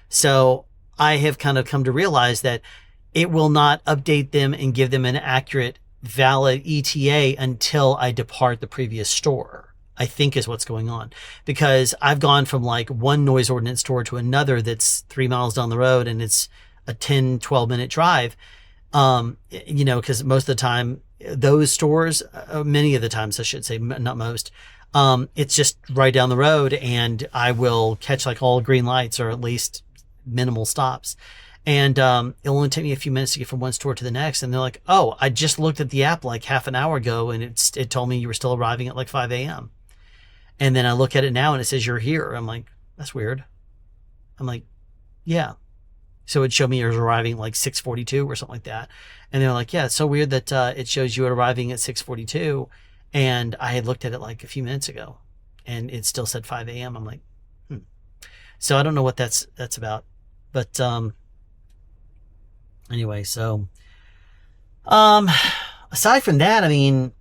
Speaker 1: So I have kind of come to realize that it will not update them and give them an accurate, valid ETA until I depart the previous store, I think is what's going on. Because I've gone from like one noise ordinance store to another that's 3 miles down the road, and it's a 10, 12-minute drive. Because most of the time, those stores, many of the times, I should say, not most, it's just right down the road, and I will catch like all green lights or at least minimal stops. And it'll only take me a few minutes to get from one store to the next. And they're like, "Oh, I just looked at the app like half an hour ago, and it told me you were still arriving at like 5 a.m. And then I look at it now and it says you're here." I'm like, "That's weird." I'm like, "Yeah." So it showed me you were arriving like 6:42 or something like that. And they're like, "Yeah, it's so weird that it shows you arriving at 6:42. And I had looked at it like a few minutes ago and it still said 5 a.m. I'm like, So I don't know what that's about. But anyway, so aside from that, I mean,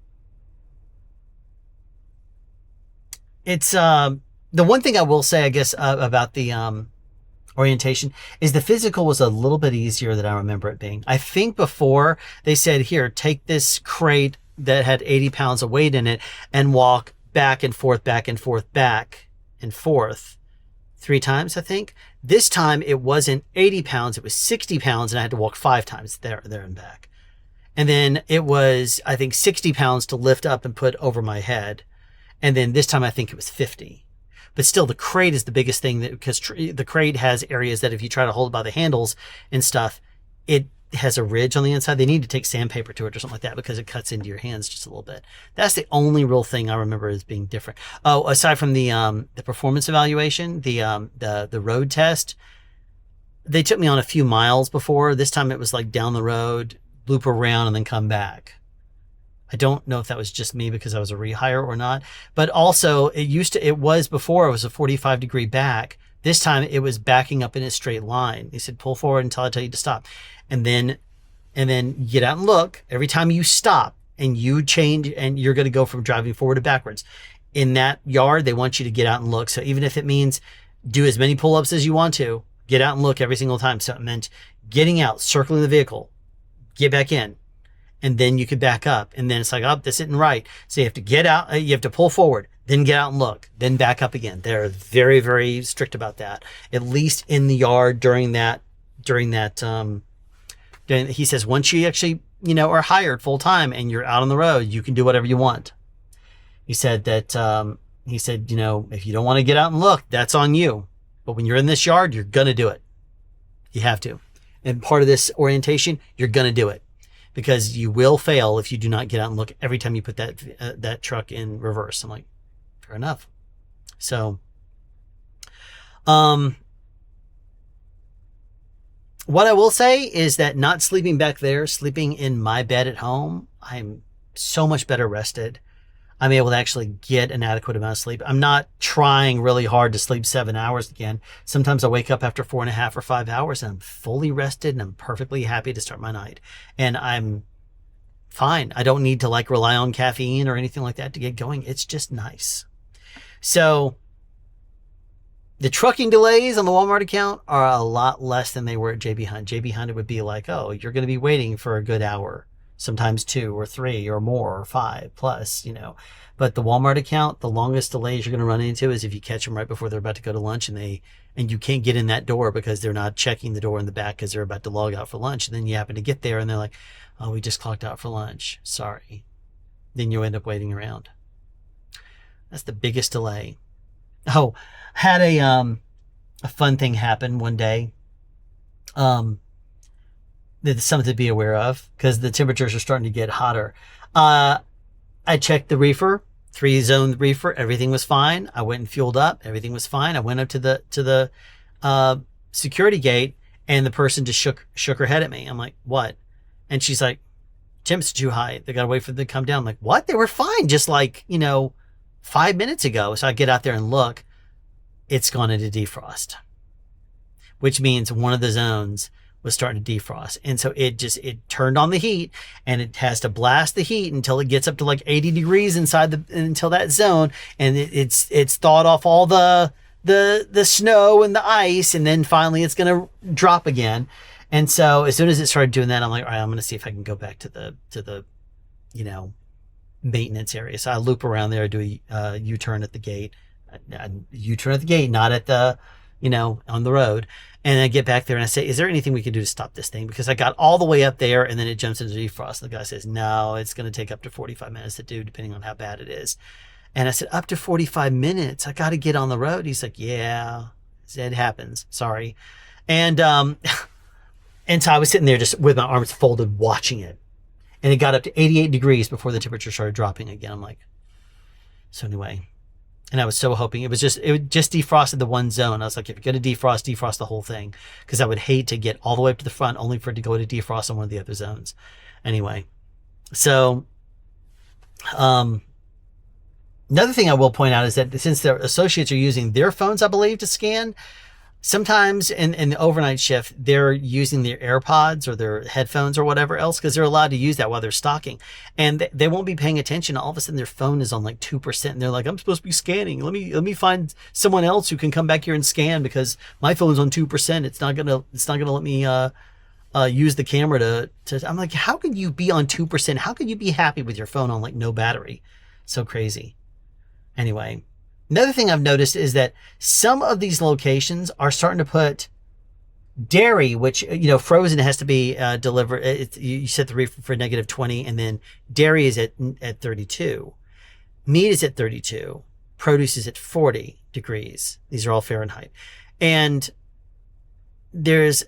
Speaker 1: it's the one thing I will say, I guess, about the orientation is the physical was a little bit easier than I remember it being. I think before they said, "Here, take this crate that had 80 pounds of weight in it and walk back and forth, back and forth, back and forth 3 times, I think." This time it wasn't 80 pounds, it was 60 pounds, and I had to walk 5 times there and back. And then it was, I think, 60 pounds to lift up and put over my head. And then this time I think it was 50. But still, the crate is the biggest thing, because the crate has areas that if you try to hold it by the handles and stuff, it has a ridge on the inside. They need to take sandpaper to it or something like that because it cuts into your hands just a little bit. That's the only real thing I remember as being different. Oh, aside from the performance evaluation, the road test, they took me on a few miles before. This time it was like down the road, loop around, and then come back. I don't know if that was just me because I was a rehire or not, but also it was before it was a 45-degree back. This time it was backing up in a straight line. They said, "Pull forward until I tell you to stop." And then get out and look. Every time you stop and you change, and you're going to go from driving forward to backwards in that yard, they want you to get out and look. So even if it means do as many pull-ups as you want to, get out and look every single time. So it meant getting out, circling the vehicle, get back in, and then you can back up. And then it's like, oh, this isn't right. So you have to get out, you have to pull forward, then get out and look, then back up again. They're very, very strict about that. At least in the yard during that, he says, once you actually, are hired full time and you're out on the road, you can do whatever you want. He said that, if you don't want to get out and look, that's on you. But when you're in this yard, you're going to do it. You have to. And part of this orientation, you're going to do it because you will fail if you do not get out and look every time you put that truck in reverse. I'm like, fair enough. So, what I will say is that not sleeping back there, sleeping in my bed at home, I'm so much better rested. I'm able to actually get an adequate amount of sleep. I'm not trying really hard to sleep 7 hours again. Sometimes I wake up after 4.5 or 5 hours and I'm fully rested and I'm perfectly happy to start my night. And I'm fine. I don't need to rely on caffeine or anything like that to get going. It's just nice. So the trucking delays on the Walmart account are a lot less than they were at JB Hunt. JB Hunt, it would be like, oh, you're going to be waiting for a good hour. Sometimes 2 or 3 or more or 5 plus, But the Walmart account, the longest delays you're going to run into is if you catch them right before they're about to go to lunch and you can't get in that door because they're not checking the door in the back because they're about to log out for lunch. And then you happen to get there and they're like, oh, we just clocked out for lunch. Sorry. Then you end up waiting around. That's the biggest delay. Oh, had a fun thing happen one day. There's something to be aware of because the temperatures are starting to get hotter. I checked the reefer, 3-zone reefer. Everything was fine. I went and fueled up. Everything was fine. I went up to the security gate and the person just shook her head at me. I'm like, what? And she's like, temps are too high. They got to wait for them to come down. I'm like, what? They were fine just 5 minutes ago. So I get out there and look. It's gone into defrost, which means one of the zones was starting to defrost. And so it turned on the heat and it has to blast the heat until it gets up to 80 degrees until that zone. And it's thawed off all the snow and the ice. And then finally it's going to drop again. And so as soon as it started doing that, I'm like, all right, I'm going to see if I can go back to the maintenance area. So I loop around there, do a U-turn at the gate, not at the, on the road. And I get back there and I say, is there anything we can do to stop this thing? Because I got all the way up there and then it jumps into defrost. And the guy says, no, it's going to take up to 45 minutes to do, depending on how bad it is. And I said, up to 45 minutes? I got to get on the road. He's like, yeah, it happens. Sorry. And so I was sitting there just with my arms folded watching it. And it got up to 88 degrees before the temperature started dropping again. I'm like, so anyway. And I was so hoping it just defrosted the one zone. I was like, if you're going to defrost the whole thing. Because I would hate to get all the way up to the front only for it to go to defrost on one of the other zones. Anyway, so another thing I will point out is that since their associates are using their phones, I believe, to scan, sometimes in the overnight shift, they're using their AirPods or their headphones or whatever else because they're allowed to use that while they're stocking. And they won't be paying attention. All of a sudden, their phone is on 2%. And they're like, I'm supposed to be scanning. Let me find someone else who can come back here and scan because my phone's on 2%. It's not gonna let me use the camera to. I'm like, how could you be on 2%? How could you be happy with your phone on no battery? So crazy. Anyway. Another thing I've noticed is that some of these locations are starting to put dairy, which, frozen has to be delivered. You set the reefer for -20 and then dairy is at 32. Meat is at 32. Produce is at 40 degrees. These are all Fahrenheit. And there's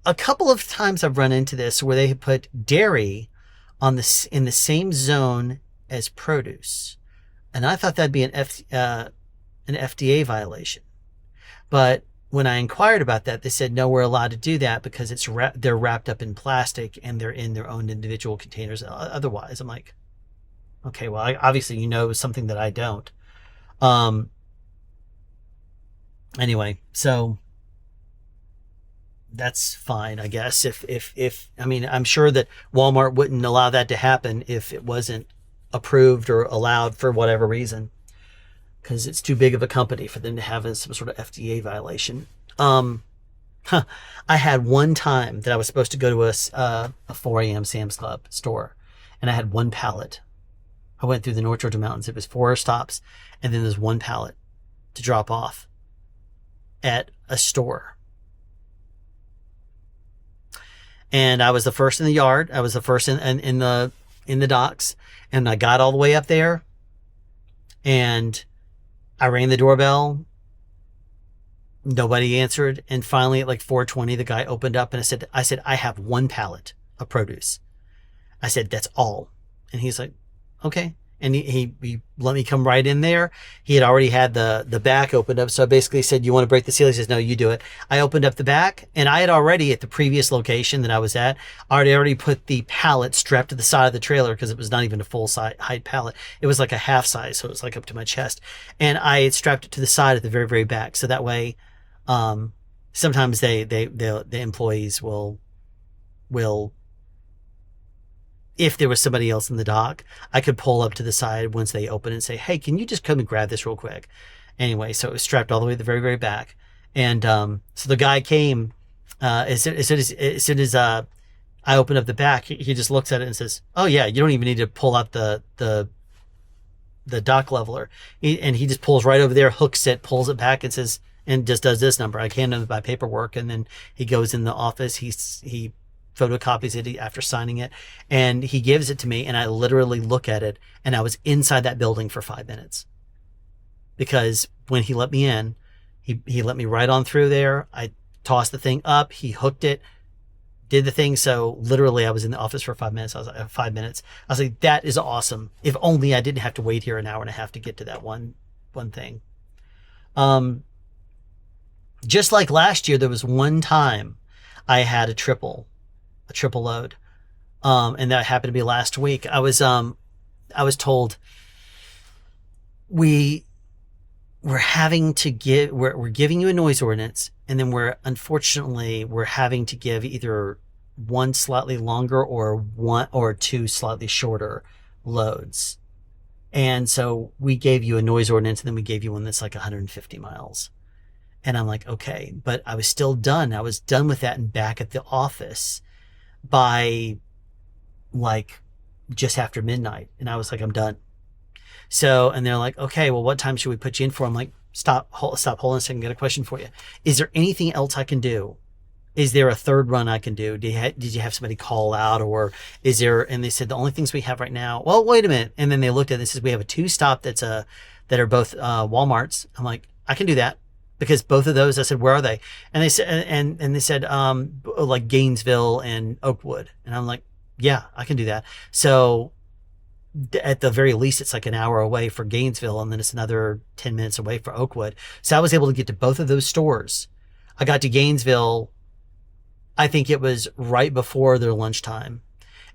Speaker 1: a couple of times I've run into this where they have put dairy in the same zone as produce. And I thought that'd be an FDA violation. But when I inquired about that, they said, no, we're allowed to do that because they're wrapped up in plastic and they're in their own individual containers. Otherwise, I'm like, okay, well, obviously, something that I don't. Anyway, so that's fine, I guess. I'm sure that Walmart wouldn't allow that to happen if it wasn't approved or allowed for whatever reason, because it's too big of a company for them to have some sort of FDA violation. Huh. I had one time that I was supposed to go to a 4 a.m. Sam's Club store, and I had one pallet. I went through the North Georgia mountains. It was 4 stops, and then there's one pallet to drop off at a store. And I was the first in the yard. I was the first in the docks, and I got all the way up there, and I rang the doorbell. Nobody answered, and finally at like 4:20, the guy opened up, and I said, I have one pallet of produce. I said, that's all. And he's like, okay. And he let me come right in there. He had already had the back opened up. So I basically said, you want to break the seal? He says, no, you do it. I opened up the back, and I had already, at the previous location that I was at, I already put the pallet strapped to the side of the trailer, because it was not even a full size height pallet. It was like a half size. So it was like up to my chest. And I had strapped it to the side at the very, very back. So that way, sometimes the employees will, if there was somebody else in the dock, I could pull up to the side once they open and say, hey, can you just come and grab this real quick? Anyway, so it was strapped all the way to the very, very back. And so the guy came, as soon as I opened up the back, he just looks at it and says, oh yeah, you don't even need to pull out the dock leveler. And he just pulls right over there, hooks it, pulls it back, and says, and just does this number. I hand him my paperwork, and then he goes in the office. He photocopies it after signing it, and he gives it to me, and I literally look at it, and I was inside that building for 5 minutes, because when he let me in, he let me right on through there. I tossed the thing up, he hooked it, did the thing. So literally I was in the office for 5 minutes. I was like, 5 minutes. I was like, that is awesome. If only I didn't have to wait here an hour and a half to get to that one thing. Just like last year, there was one time I had a triple load. And that happened to be last week. I was told we're giving you a noise ordinance, and then we're having to give either one slightly longer or two slightly shorter loads. And so we gave you a noise ordinance, and then we gave you one that's like 150 miles. And I'm like, okay, but I was still done. I was done with that and back at the office by like just after midnight. And I was like, I'm done. So, and they're like, okay, well, what time should we put you in for? I'm like, hold on a second. I got a question for you. Is there anything else I can do? Is there a third run I can do? Did you have somebody call out, or is there? And they said, the only things we have right now, well, wait a minute. And then they looked at it and said, we have a 2-stop that are both Walmarts. I'm like, I can do that. Because both of those, I said, where are they? And they said, and they said, like Gainesville and Oakwood. And I'm like, yeah, I can do that. So at the very least, it's like an hour away for Gainesville, and then it's another 10 minutes away for Oakwood. So I was able to get to both of those stores. I got to Gainesville, I think it was right before their lunchtime.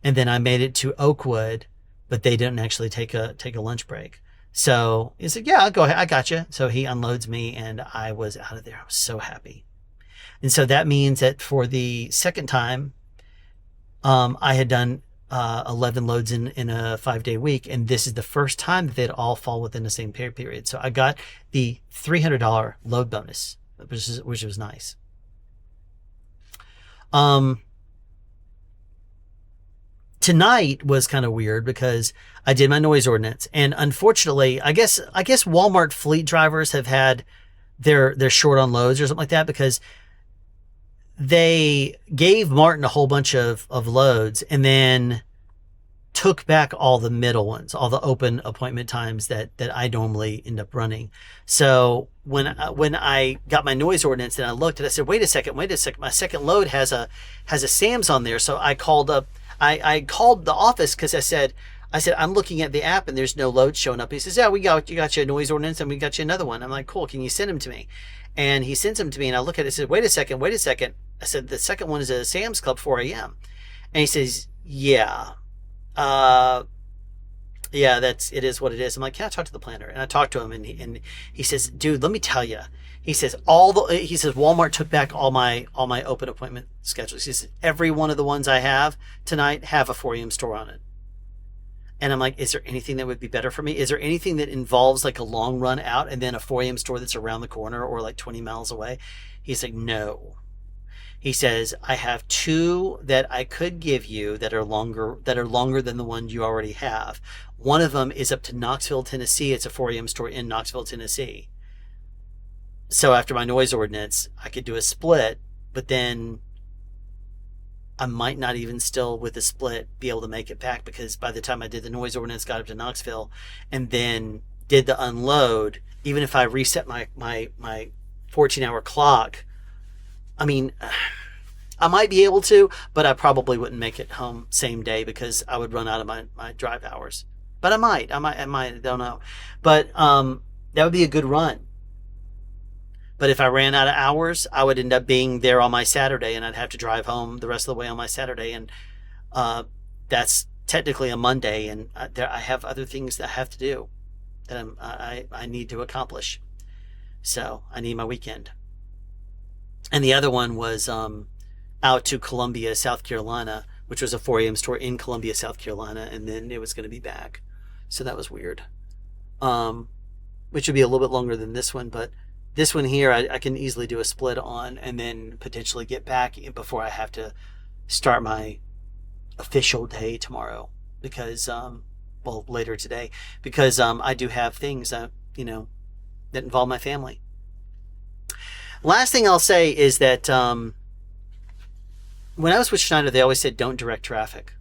Speaker 1: And then I made it to Oakwood, but they didn't actually take a lunch break. So he said, yeah, go ahead. I got you. So he unloads me, and I was out of there. I was so happy. And so that means that for the second time, I had done 11 loads in a 5-day week. And this is the first time that they'd all fall within the same pay period. So I got the $300 load bonus, which was nice. Tonight was kind of weird because I did my noise ordinance, and unfortunately, I guess Walmart fleet drivers have had they're short on loads or something like that, because they gave Martin a whole bunch of loads and then took back all the middle ones, all the open appointment times that I normally end up running. So when I got my noise ordinance and I looked and I said, wait a second, my second load has a Sam's on there. So I called up. I called the office because I said, I'm looking at the app and there's no load showing up. He says, yeah, you got you a noise ordinance and we got you another one. I'm like, cool. Can you send them to me? And he sends them to me, and I look at it and said, wait a second. I said, the second one is a Sam's Club 4 a.m. And he says, yeah, it is what it is. I'm like, can I talk to the planner? And I talked to him, and he says, dude, let me tell you. He says Walmart took back all my open appointment schedules. He says every one of the ones I have tonight have a 4 a.m. store on it. And I'm like, is there anything that would be better for me? Is there anything that involves like a long run out and then a 4 a.m. store that's around the corner or like 20 miles away? He's like, no. He says, I have two that I could give you that are longer than the one you already have. One of them is up to Knoxville, Tennessee. It's a 4am store in Knoxville, Tennessee. So after my noise ordinance, I could do a split, but then I might not even still with the split be able to make it back, because by the time I did the noise ordinance, got up to Knoxville, and then did the unload, even if I reset my 14-hour clock, I mean, I might be able to, but I probably wouldn't make it home same day because I would run out of my drive hours. But I might, I don't know. But that would be a good run. But if I ran out of hours, I would end up being there on my Saturday, and I'd have to drive home the rest of the way on my Saturday. And that's technically a Monday, and I have other things that I have to do that I need to accomplish. So I need my weekend. And the other one was out to Columbia, South Carolina, which was a 4am store in Columbia, South Carolina, and then it was going to be back. So that was weird. Which would be a little bit longer than this one, but this one here, I can easily do a split on and then potentially get back before I have to start my official day tomorrow, because, well, later today, because I do have things that, that involve my family. Last thing I'll say is that when I was with Schneider, they always said don't direct traffic.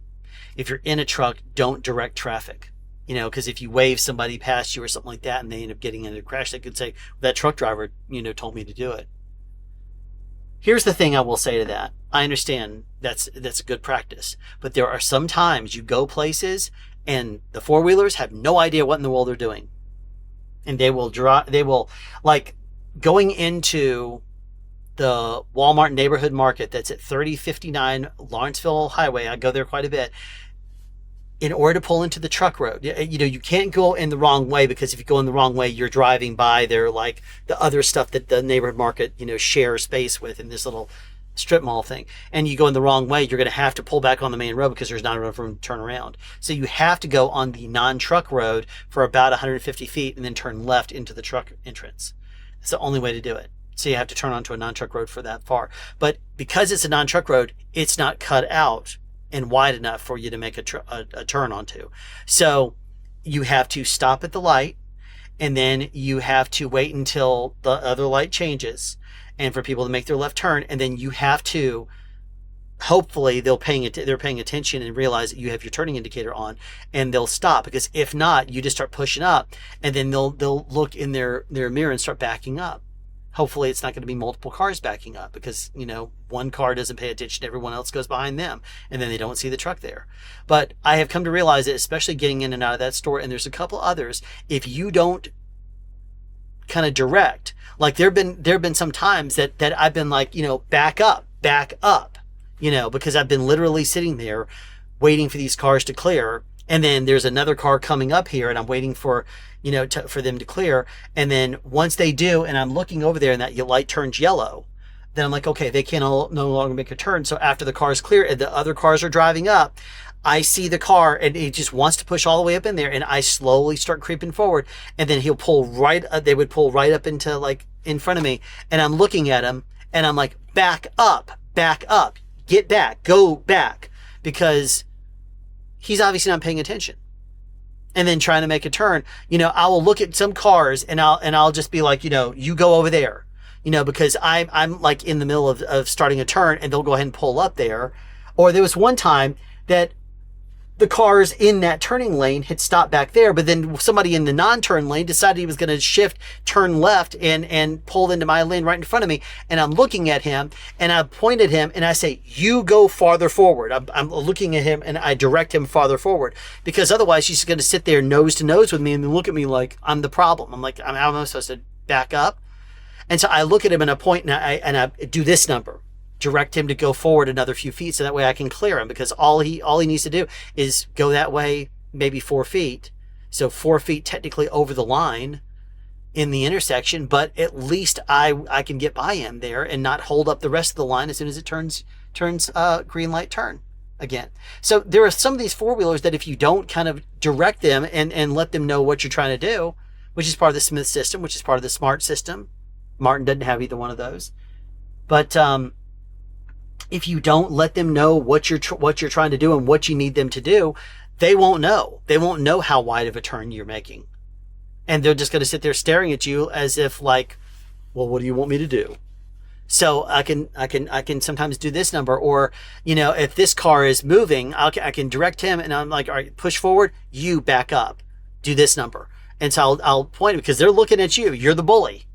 Speaker 1: If you're in a truck, don't direct traffic. Because if you wave somebody past you or something like that and they end up getting in a crash, they could say, that truck driver, told me to do it. Here's the thing I will say to that. I understand that's a good practice. But there are some times you go places and the four-wheelers have no idea what in the world they're doing. And they will like going into the Walmart neighborhood market that's at 3059 Lawrenceville Highway. I go there quite a bit. In order to pull into the truck road, you can't go in the wrong way, because if you go in the wrong way, you're driving by their, like, the other stuff that the neighborhood market, shares space with in this little strip mall thing. And you go in the wrong way, you're going to have to pull back on the main road because there's not enough room to turn around. So you have to go on the non-truck road for about 150 feet and then turn left into the truck entrance. It's the only way to do it. So you have to turn onto a non-truck road for that far. But because it's a non-truck road, it's not cut out and wide enough for you to make a turn onto. So you have to stop at the light, and then you have to wait until the other light changes and for people to make their left turn. And then you have to, hopefully they're paying attention and realize that you have your turning indicator on, and they'll stop, because if not, you just start pushing up, and then they'll look in their mirror and start backing up. Hopefully it's not going to be multiple cars backing up, because, one car doesn't pay attention, everyone else goes behind them, and then they don't see the truck there. But I have come to realize that, especially getting in and out of that store, and there's a couple others, if you don't kind of direct, like there have been some times that I've been like, back up, because I've been literally sitting there waiting for these cars to clear. And then there's another car coming up here, and I'm waiting for, for them to clear. And then once they do, and I'm looking over there and that light turns yellow, then I'm like, okay, they can no longer make a turn. So after the car's clear and the other cars are driving up, I see the car and it just wants to push all the way up in there, and I slowly start creeping forward, and then they would pull right up into, like, in front of me, and I'm looking at him and I'm like, back up, get back, go back, because he's obviously not paying attention. And then trying to make a turn, I will look at some cars and I'll just be like, you go over there, because I'm like in the middle of starting a turn, and they'll go ahead and pull up there. Or there was one time that the cars in that turning lane had stopped back there, but then somebody in the non-turn lane decided he was going to turn left and pulled into my lane right in front of me. And I'm looking at him, and I point at him and I say, you go farther forward. I'm looking at him and I direct him farther forward, because otherwise he's going to sit there nose to nose with me and then look at me like I'm the problem. I'm like, how am I supposed to back up? And so I look at him and I point, and I do this number. Direct him to go forward another few feet, so that way I can clear him, because all he needs to do is go that way maybe 4 feet. So 4 feet technically over the line in the intersection, but at least I can get by him there and not hold up the rest of the line as soon as it turns green light turn again. So there are some of these four-wheelers that if you don't kind of direct them and let them know what you're trying to do, which is part of the Smith system, which is part of the SMART system. Martin doesn't have either one of those. But if you don't let them know what you're trying to do and what you need them to do, they won't know. They won't know how wide of a turn you're making. And they're just going to sit there staring at you as if like, well, what do you want me to do? So I can sometimes do this number, or, if this car is moving, I can direct him and I'm like, all right, push forward, you back up, do this number. And so I'll point, because they're looking at you. You're the bully.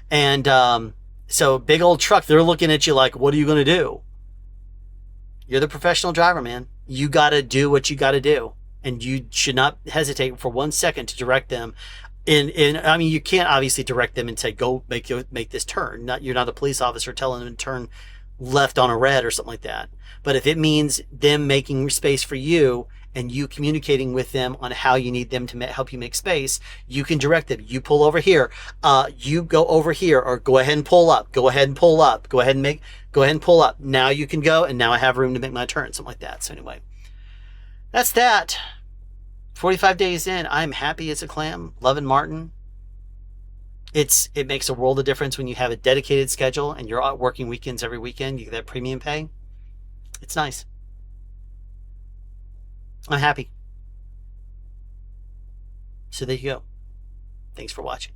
Speaker 1: And, so big old truck, they're looking at you like, what are you going to do? You're the professional driver, man. You got to do what you got to do. And you should not hesitate for 1 second to direct them. I mean, you can't obviously direct them and say, go make this turn. You're not a police officer telling them to turn left on a red or something like that. But if it means them making space for you and you communicating with them on how you need them to help you make space, you can direct them. You pull over here. You go over here, or go ahead and pull up. Go ahead and pull up. Go ahead and pull up. Now you can go, and now I have room to make my turn, something like that. So anyway, that's that. 45 days in, I'm happy as a clam, loving Marten. It makes a world of difference when you have a dedicated schedule and you're out working weekends every weekend. You get that premium pay. It's nice. I'm happy. So there you go. Thanks for watching.